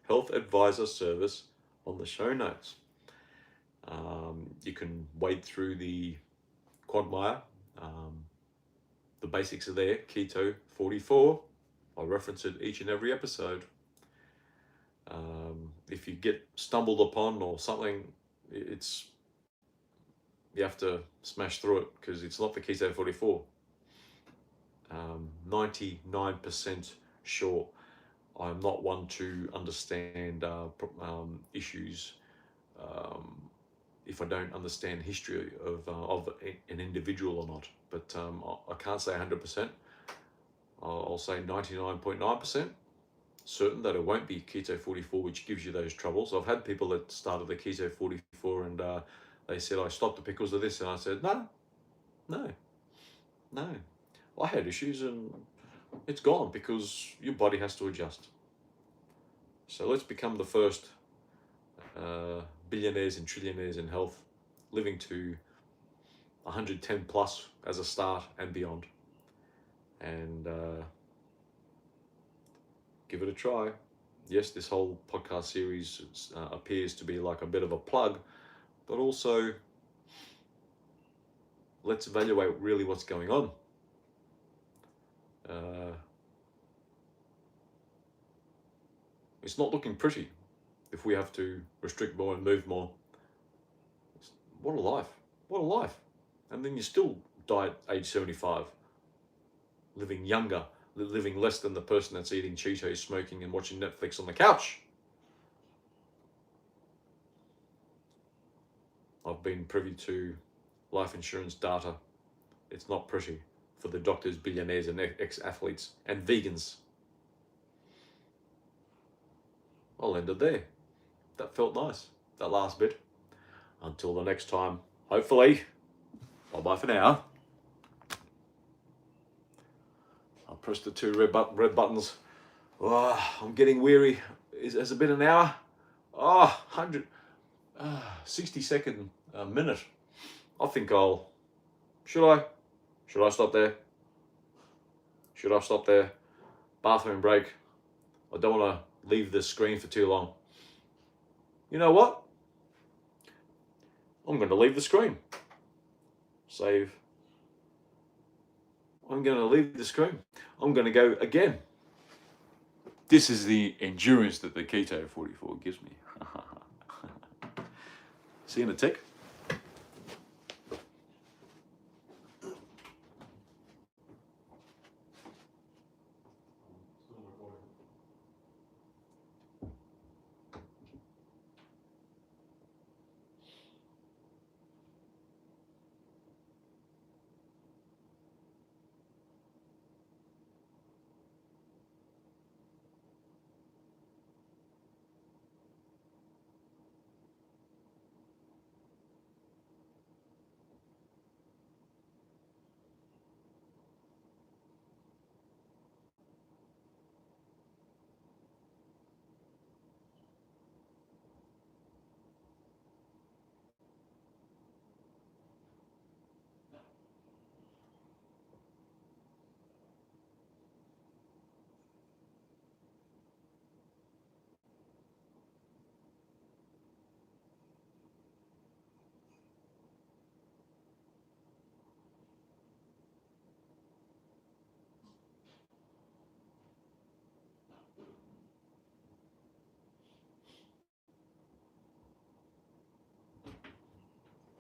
health advisor service on the show notes. You can wade through the quagmire. The basics are there. Keto 44. I reference it each and every episode. If you get stumbled upon or something, you have to smash through it, because it's not the Keto 44. 99% sure. I'm not one to understand issues if I don't understand history of an individual or not. But I can't say 100%. I'll say 99.9% certain that it won't be keto 44, which gives you those troubles. I've had people that started the keto 44 and they said, I stopped it because of this. And I said, no. I had issues and it's gone because your body has to adjust. So let's become the first billionaires and trillionaires in health, living to 110 plus as a start and beyond. And give it a try. Yes, this whole podcast series appears to be like a bit of a plug, but also let's evaluate really what's going on. It's not looking pretty if we have to restrict more and move more. What a life. What a life. And then you still die at age 75, living younger, living less than the person that's eating Cheetos, smoking and watching Netflix on the couch. I've been privy to life insurance data. It's not pretty for the doctors, billionaires and ex-athletes and vegans. I'll end it there. That felt nice, that last bit. Until the next time, hopefully. Bye-bye for now. I'll press the two red buttons. Oh, I'm getting weary. Has it been an hour? 60-second minute. I think should I stop there? Should I stop there? Bathroom break. I don't want to leave the screen for too long. You know what? I'm going to leave the screen. Save. I'm going to leave the screen. I'm going to go again. This is the endurance that the Keto 44 gives me. See you in a tick.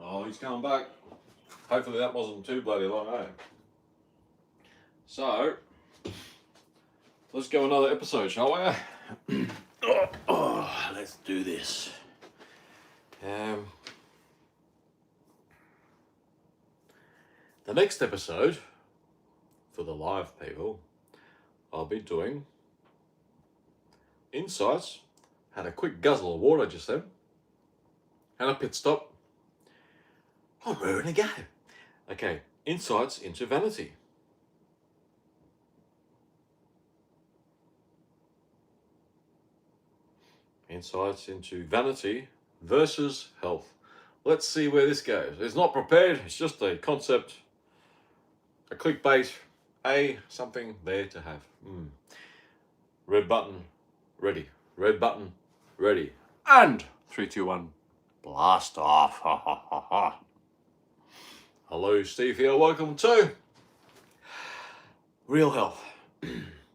Oh, he's coming back. Hopefully that wasn't too bloody long, eh? So, let's go another episode, shall we? Let's do this. The next episode, for the live people, I'll be doing insights. Had a quick guzzle of water just then. And a pit stop. I'm raring to go. Okay, insights into vanity. Insights into vanity versus health. Let's see where this goes. It's not prepared, it's just a concept, a clickbait, something there to have. Red button, ready. Red button, ready. And 3, 2, 1, blast off. Ha ha ha ha. Hello, Steve here. Welcome to Real Health.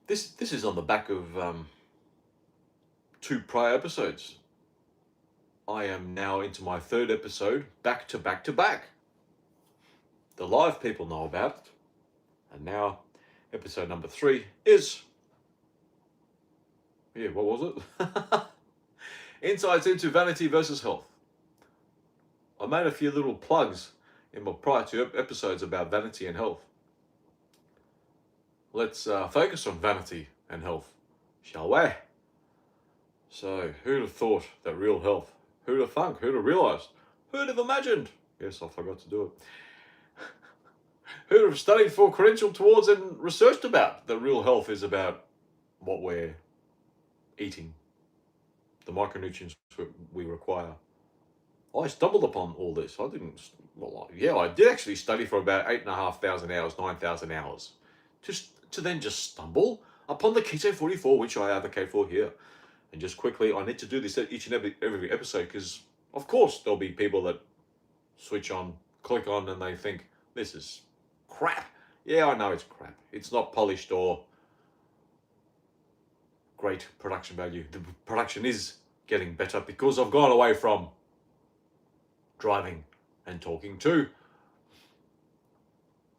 This is on the back of 2 prior episodes. I am now into my 3rd episode, back to back to back. The live people know about it. And now episode number 3 is, what was it? Insights into vanity versus health. I made a few little plugs in my prior two episodes about vanity and health. Let's focus on vanity and health, shall we? So, who'd have thought that real health? Who'd have thunk? Who'd have realised? Who'd have imagined? Yes, I forgot to do it. Who'd have studied for, credentialed towards, and researched about that real health is about what we're eating, the micronutrients we require. I stumbled upon all this. I didn't, well, yeah, I did actually study for about 8,500 hours, 9,000 hours, just to then just stumble upon the Keto 44, which I advocate for here. And just quickly, I need to do this each and every episode because, of course, there'll be people that switch on, click on, and they think, this is crap. Yeah, I know it's crap. It's not polished or great production value. The production is getting better because I've gone away from driving and talking too.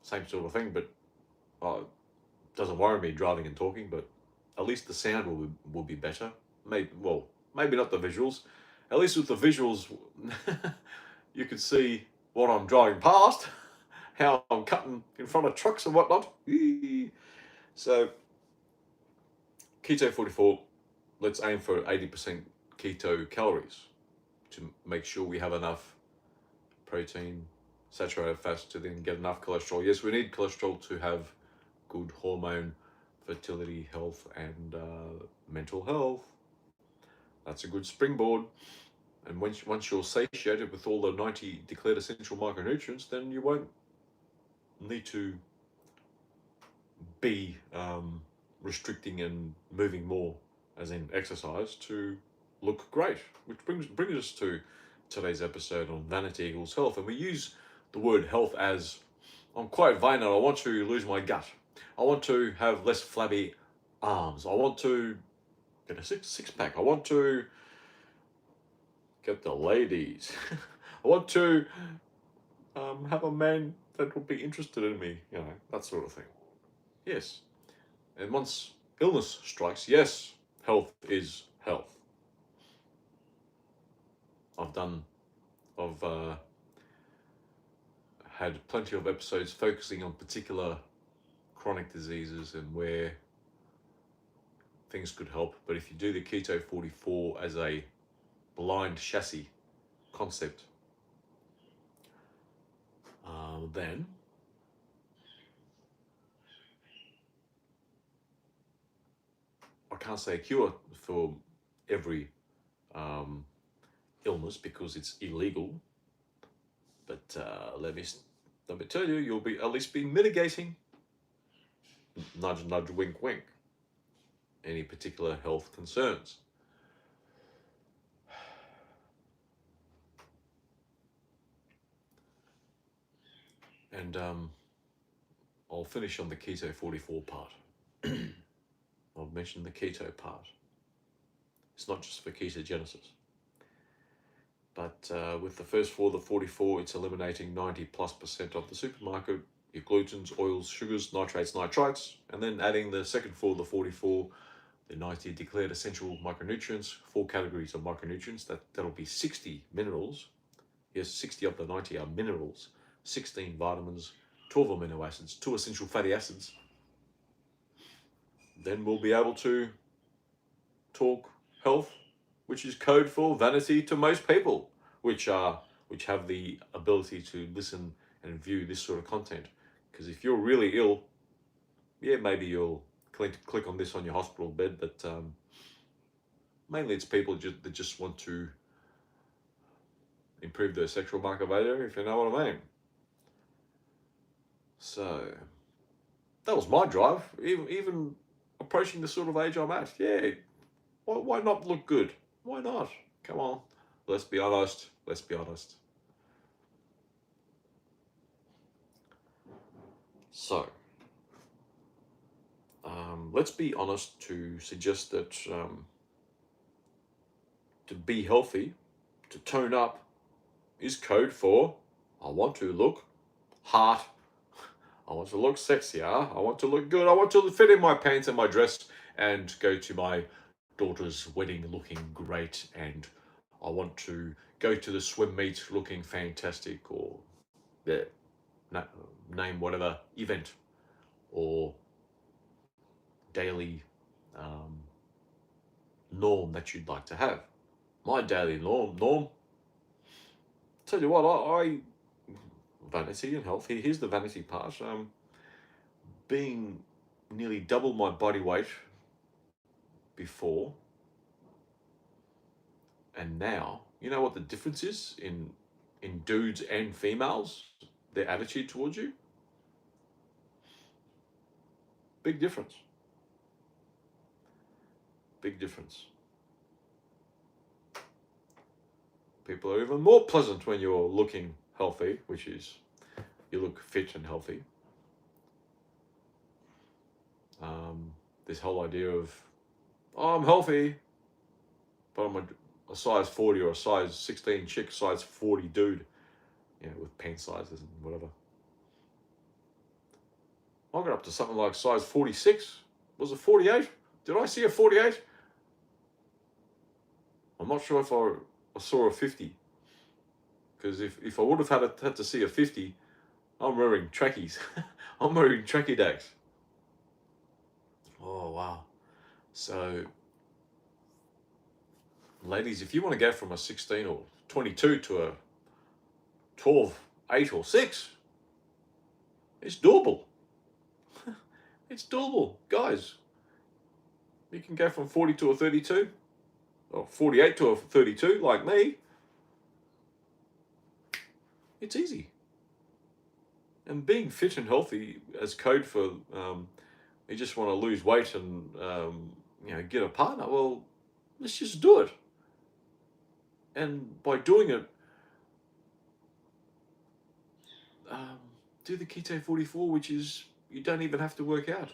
Same sort of thing, but doesn't worry me driving and talking, but at least the sound will be better. Maybe not the visuals. At least with the visuals, you could see what I'm driving past, how I'm cutting in front of trucks and whatnot. So, Keto 44, let's aim for 80% keto calories to make sure we have enough protein, saturated fats to then get enough cholesterol. Yes, we need cholesterol to have good hormone, fertility, health, and mental health. That's a good springboard. And once you're satiated with all the 90 declared essential micronutrients, then you won't need to be restricting and moving more, as in exercise, to look great. Which brings us to today's episode on vanity equals health. And we use the word health as, I'm quite vain and I want to lose my gut. I want to have less flabby arms. I want to get a six pack. I want to get the ladies. I want to have a man that will be interested in me, that sort of thing. Yes. And once illness strikes, yes, health is health. I've had plenty of episodes focusing on particular chronic diseases and where things could help. But if you do the Keto 44 as a blind chassis concept, then I can't say a cure for every illness because it's illegal. But let me tell you, you'll be at least be mitigating, nudge, nudge, wink, wink, any particular health concerns. And I'll finish on the Keto 44 part. I've mentioned the keto part. It's not just for ketogenesis. But with the first four, the 44, it's eliminating 90+% of the supermarket, your glutens, oils, sugars, nitrates, nitrites, and then adding the second four, the 44, the 90 declared essential micronutrients, 4 categories of micronutrients. That'll be 60 minerals. Yes, 60 of the 90 are minerals, 16 vitamins, 12 amino acids, 2 essential fatty acids. Then we'll be able to talk health, which is code for vanity to most people, which have the ability to listen and view this sort of content. Because if you're really ill, yeah, maybe you'll click on this on your hospital bed, but mainly it's people that just want to improve their sexual microbiota, if you know what I mean. So that was my drive, even approaching the sort of age I'm at. Yeah, why not look good? Why not? Come on, let's be honest. So, let's be honest to suggest that to be healthy, to tone up, is code for I want to look hot, I want to look sexier, I want to look good, I want to fit in my pants and my dress and go to my daughter's wedding looking great, and I want to go to the swim meet looking fantastic, or yeah, name whatever event or daily um, norm that you'd like to have. My daily norm, tell you what, I vanity and health. Here's the vanity part. Being nearly double my body weight before and now, you know what the difference is in dudes and females, their attitude towards you? Big difference. Big difference. People are even more pleasant when you're looking healthy, which is you look fit and healthy. This whole idea of, oh, I'm healthy, but I'm a size 40 or a size 16 chick, size 40 dude, with pant sizes and whatever. I got up to something like size 46. Was it 48? Did I see a 48? I'm not sure if I saw a 50. Because if I would have had to see a 50, I'm wearing trackies. I'm wearing tracky dags. Oh, wow. So, ladies, if you want to go from a 16 or 22 to a 12, 8 or 6, it's doable. It's doable. Guys, you can go from 40 to a 32 or 48 to a 32 like me. It's easy. And being fit and healthy as code for you just want to lose weight and get a partner. Well, let's just do it. And by doing it, do the Keto 44, which is you don't even have to work out.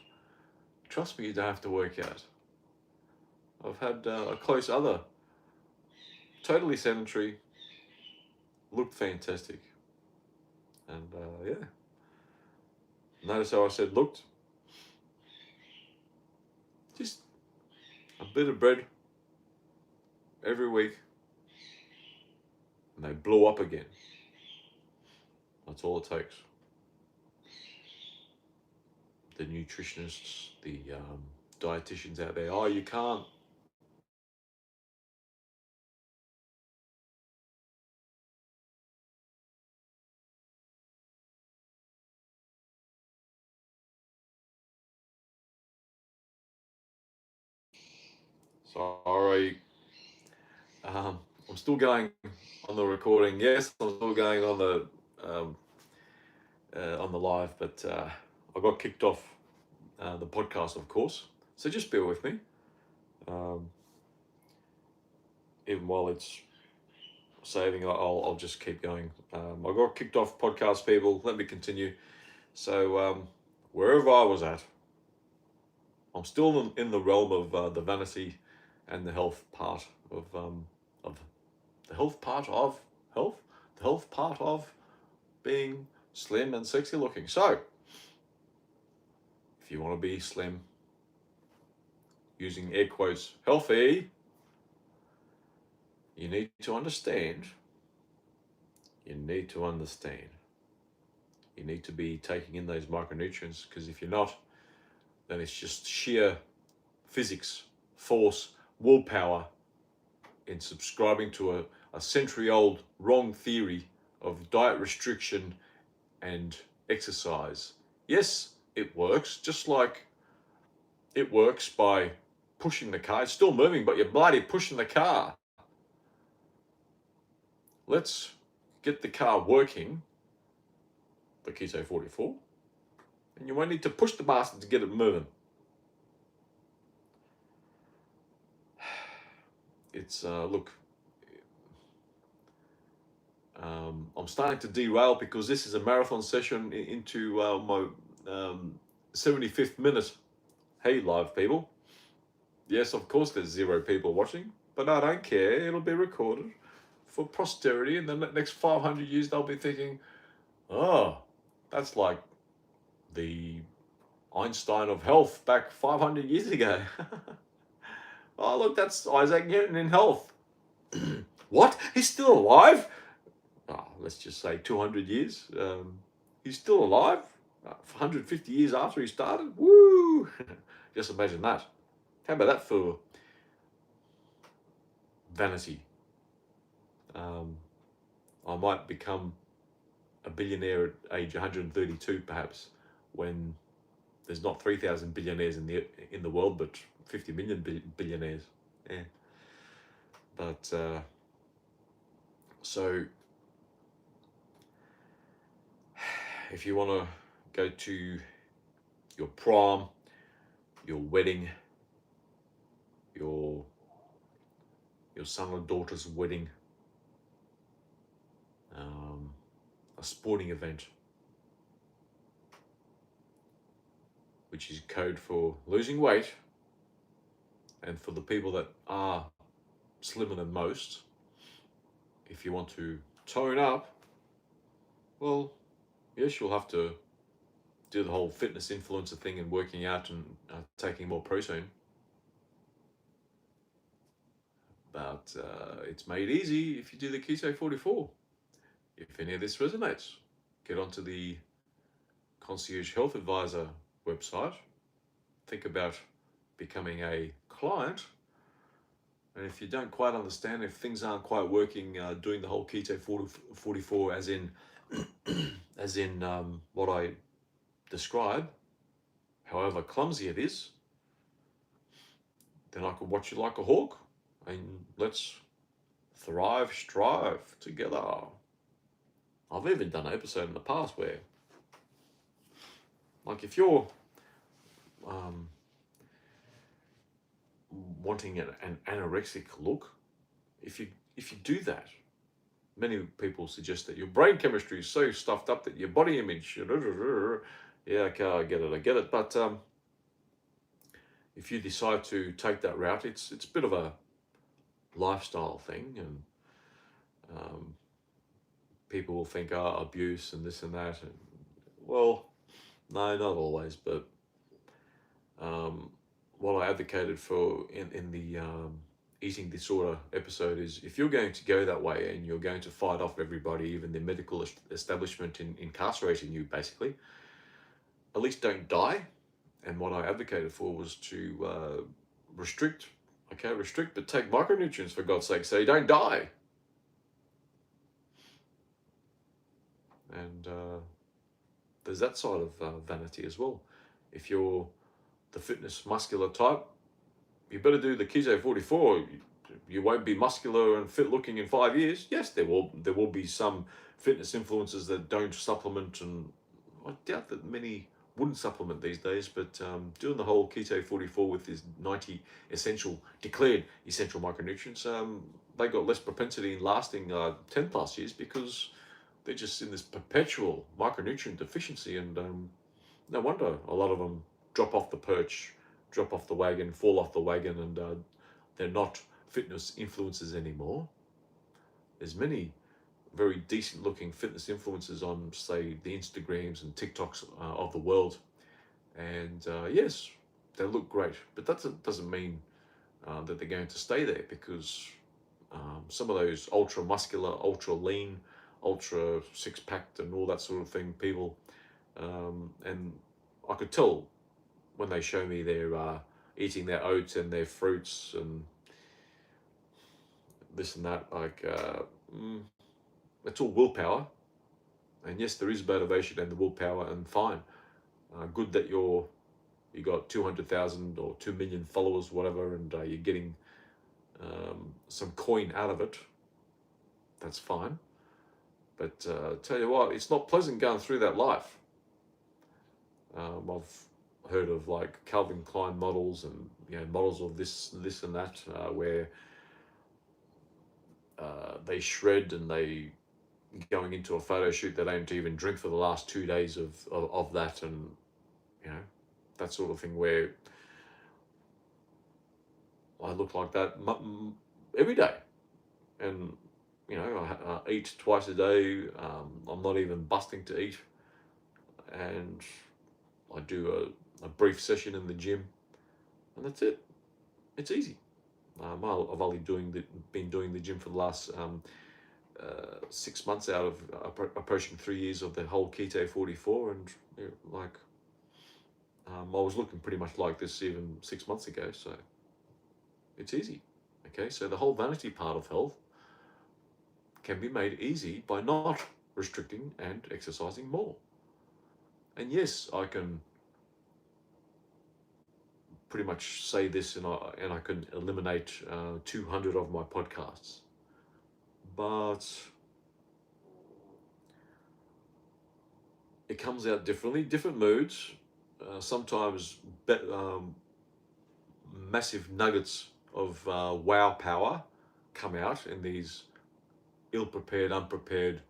Trust me, you don't have to work out. I've had a close other, totally sedentary, looked fantastic. And yeah. Notice how I said looked? Just a bit of bread every week. And they blew up again. That's all it takes. The nutritionists, the dietitians out there, oh, you can't. Sorry. I'm still going on the recording. Yes, I'm still going on the live, but I got kicked off the podcast, of course. So just bear with me. Even while it's saving, I'll just keep going. I got kicked off podcast, people. Let me continue. So wherever I was at, I'm still in the realm of the vanity and the health part of the health part of health, the health part of being slim and sexy looking. So if you want to be slim, using air quotes, healthy, you need to understand. You need to be taking in those micronutrients, because if you're not, then it's just sheer physics, force, willpower in subscribing to a century-old wrong theory of diet restriction and exercise. Yes, it works, just like it works by pushing the car. It's still moving, but you're bloody pushing the car. Let's get the car working, the Keto 44, and you won't need to push the bastard to get it moving. It's, look, I'm starting to derail because this is a marathon session into my 75th minute. Hey, live people. Yes, of course, there's 0 people watching, but I don't care. It'll be recorded for posterity. In the next 500 years, they'll be thinking, oh, that's like the Einstein of health back 500 years ago. Oh, look, that's Isaac Newton in health. What? He's still alive? Let's just say 200 years. He's still alive 150 years after he started. Woo! Just imagine that. How about that for vanity? I might become a billionaire at age 132, perhaps, when there's not 3,000 billionaires in the world, but 50 million billionaires. Yeah. But so, if you want to go to your prom, your wedding, your son or daughter's wedding, a sporting event, which is code for losing weight, and for the people that are slimmer than most, if you want to tone up, well, yes, you'll have to do the whole fitness influencer thing and working out and taking more protein. But it's made easy if you do the Keto 44. If any of this resonates, get onto the Concierge Health Advisor website. Think about becoming a client. And if you don't quite understand, if things aren't quite working, doing the whole Keto 44 as in what I describe, however clumsy it is, then I could watch you like a hawk, and let's strive together. I've even done an episode in the past where, like, if you're wanting an anorexic look, if you do that, many people suggest that your brain chemistry is so stuffed up that your body image, yeah, okay, I get it. But if you decide to take that route, it's a bit of a lifestyle thing, and people will think, abuse and this and that. And, well, no, not always, but what I advocated for in the eating disorder episode is, if you're going to go that way and you're going to fight off everybody, even the medical establishment, in incarcerating you, basically, at least don't die. And what I advocated for was to restrict, but take micronutrients, for God's sake, so you don't die. And there's that side of vanity as well. If you're the fitness muscular type, you better do the Keto 44. You won't be muscular and fit looking in 5 years. Yes, there will be some fitness influencers that don't supplement, and I doubt that many wouldn't supplement these days, but doing the whole Keto 44 with these 90 declared essential micronutrients, they got less propensity in lasting 10 plus years, because they're just in this perpetual micronutrient deficiency. And no wonder a lot of them drop off the perch, drop off the wagon, fall off the wagon, and they're not fitness influencers anymore. There's many very decent looking fitness influencers on, say, the Instagrams and TikToks of the world. And yes, they look great, but that doesn't mean that they're going to stay there, because some of those ultra muscular, ultra lean, ultra six-packed and all that sort of thing people, and I could tell when they show me their eating their oats and their fruits and this and that, like it's all willpower. And yes, there is motivation and the willpower, and fine, good that you got 200,000 or 2 million followers, whatever, and you're getting some coin out of it. That's fine. But tell you what, it's not pleasant going through that life. I've heard of like Calvin Klein models, and models of this and that, where they shred, and they going into a photo shoot, they don't even drink for the last 2 days of that, and that sort of thing, where I look like that every day, and I eat twice a day. I'm not even busting to eat, and I do a brief session in the gym, and that's it. It's easy. I've only been doing the gym for the last 6 months out of approaching 3 years of the whole Keto 44, and I was looking pretty much like this even 6 months ago, so it's easy. Okay, so the whole vanity part of health can be made easy by not restricting and exercising more. And yes, I can pretty much say this, and I can eliminate 200 of my podcasts, but it comes out differently, different moods. Sometimes massive nuggets of wow power come out in these ill-prepared, unprepared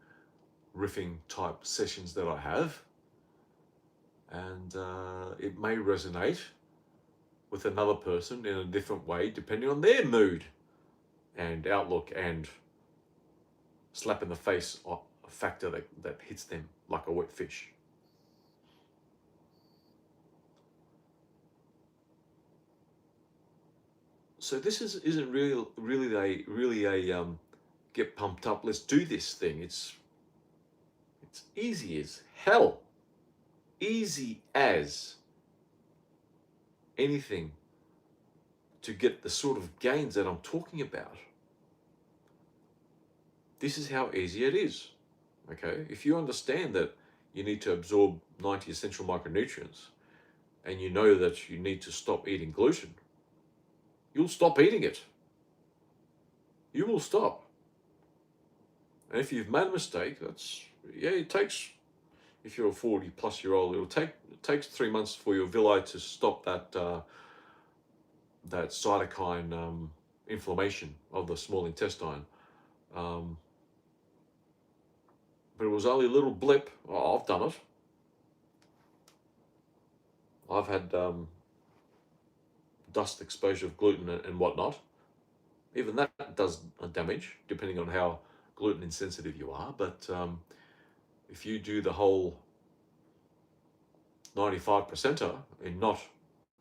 riffing type sessions that I have, and it may resonate with another person in a different way depending on their mood and outlook and slap in the face factor that hits them like a wet fish. So this isn't really a get pumped up, let's do this thing. It's easy as hell. Easy as anything to get the sort of gains that I'm talking about. This is how easy it is. Okay, if you understand that you need to absorb 90 essential micronutrients, and you know that you need to stop eating gluten, you'll stop eating it. You will stop. And if you've made a mistake, it takes, if you're a 40-plus-year-old, it takes 3 months for your villi to stop that cytokine inflammation of the small intestine. But it was only a little blip. Oh, I've done it. I've had dust exposure of gluten and whatnot. Even that does damage, depending on how gluten insensitive you are. But if you do the whole 95%er and not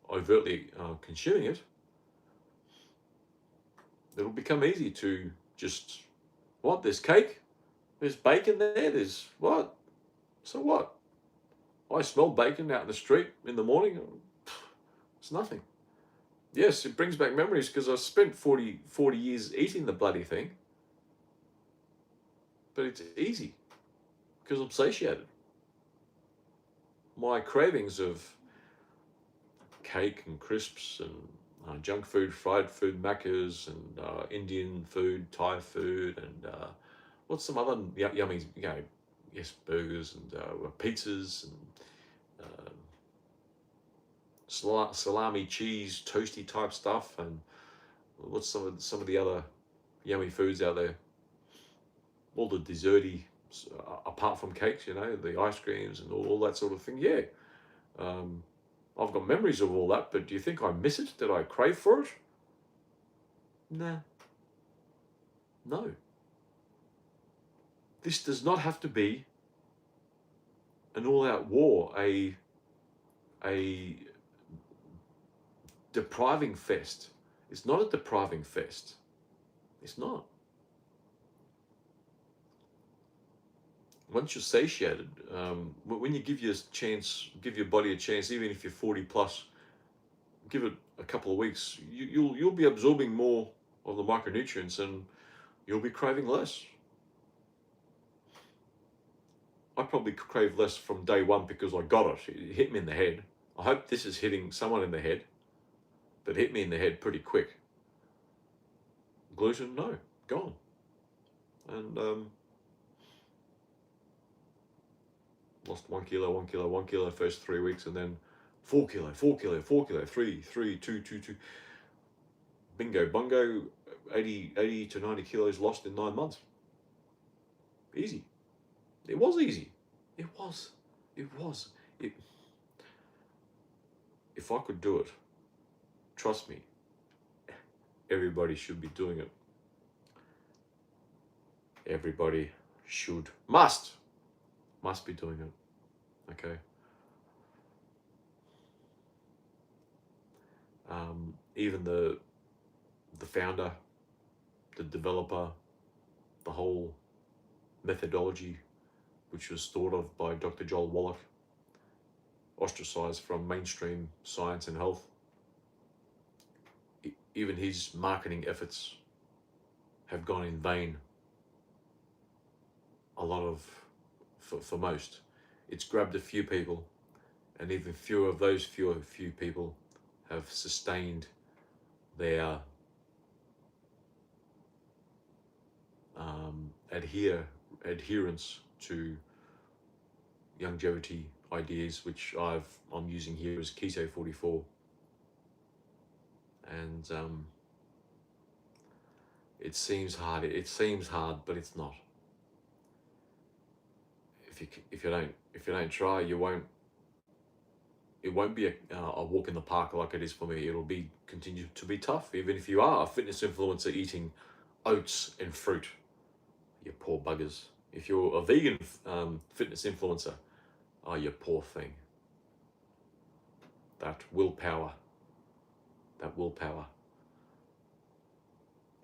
overtly consuming it, it'll become easy to just, what, there's cake? There's bacon there? There's what? So what? I smell bacon out in the street in the morning. It's nothing. Yes, it brings back memories because I spent 40 years eating the bloody thing. But it's easy because I'm satiated. My cravings of cake and crisps and junk food, fried food, macas, and Indian food, Thai food, and what's some other yummy, yes, burgers and pizzas and salami, cheese, toasty type stuff, and what's some of the other yummy foods out there? All the desserty, apart from cakes, the ice creams and all that sort of thing. Yeah, I've got memories of all that, but do you think I miss it? Did I crave for it? Nah. No. This does not have to be an all-out war, a depriving fest. It's not a depriving fest. It's not. Once you're satiated, when you give your body a chance, even if you're 40 plus, give it a couple of weeks, you'll be absorbing more of the micronutrients and you'll be craving less. I probably crave less from day one because I got it. It hit me in the head. I hope this is hitting someone in the head, but hit me in the head pretty quick. Gluten, no, gone. And lost 1 kilo first 3 weeks, and then 4 kilo, 3, 2, 2. Bingo, bungo, 80 to 90 kilos lost in 9 months. Easy. It was easy. It was. If I could do it, trust me, everybody should be doing it. Everybody must be doing it. Okay. Even the the founder, the developer, the whole methodology, which was thought of by Dr. Joel Wallach, ostracized from mainstream science and health. Even his marketing efforts have gone in vain. For most, it's grabbed a few people, and even fewer of those few people have sustained their adherence to longevity ideas, which I'm using here as Keto 44, and it seems hard. It seems hard, but it's not. If you don't try, it won't be a walk in the park like it is for me. It'll be continue to be tough, even if you are a fitness influencer eating oats and fruit. You poor buggers. If you're a vegan fitness influencer, oh, you poor thing. That willpower.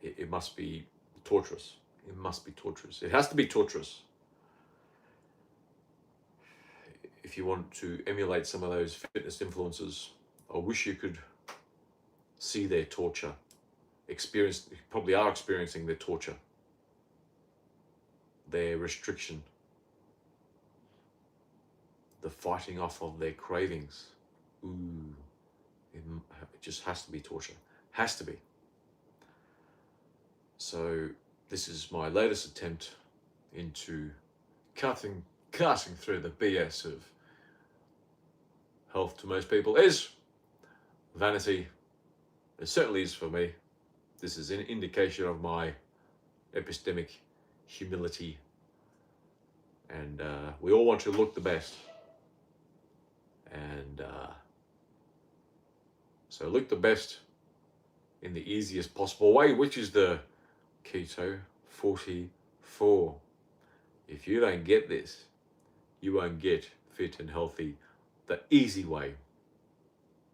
It must be torturous. It must be torturous. It has to be torturous. If you want to emulate some of those fitness influencers, I wish you could see their torture. You probably are experiencing their torture, their restriction, the fighting off of their cravings. Ooh, it just has to be torture. Has to be. So this is my latest attempt into cutting through the BS of health to most people is vanity. It certainly is for me. This is an indication of my epistemic humility, and we all want to look the best, and so look the best in the easiest possible way, which is the Keto 44. If you don't get this, you won't get fit and healthy the easy way.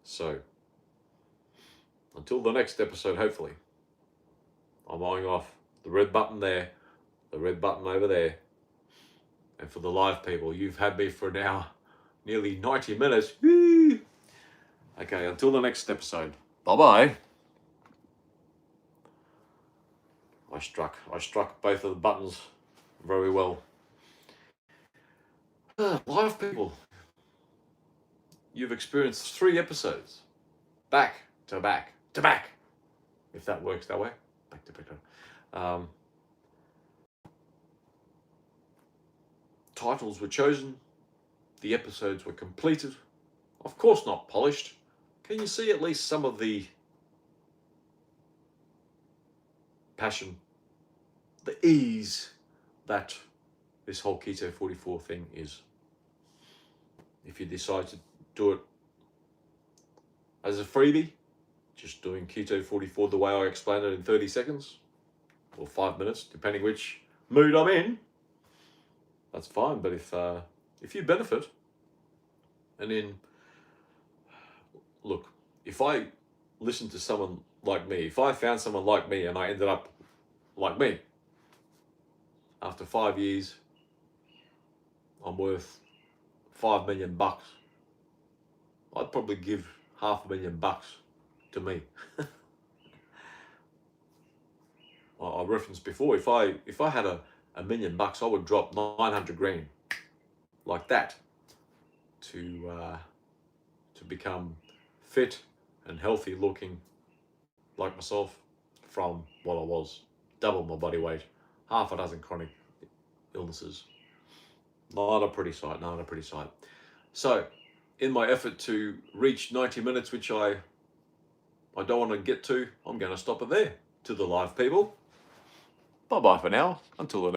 So until the next episode, hopefully, I'm eyeing off the red button there, the red button over there. And for the live people, you've had me for now nearly 90 minutes. Woo! Okay, until the next episode. Bye-bye. I struck both of the buttons very well. Live people, you've experienced 3 episodes, back to back to back, if that works that way, back to back. Titles were chosen, the episodes were completed, of course not polished. Can you see at least some of the passion, the ease that this whole Keto 44 thing is? If you decide to do it as a freebie, just doing Keto 44 the way I explained it in 30 seconds or 5 minutes, depending which mood I'm in, that's fine. But if you benefit, and then look, if I listened to someone like me, if I found someone like me and I ended up like me, after 5 years, I'm worth $5 million. I'd probably give $500,000 to me. I referenced before, if I had $1 million, I would drop 900 grand like that to become fit and healthy looking like myself from what I was, double my body weight, half a dozen chronic illnesses. Not a pretty sight. So in my effort to reach 90 minutes, which I don't want to get to, I'm going to stop it there. To the live people, bye-bye for now. Until the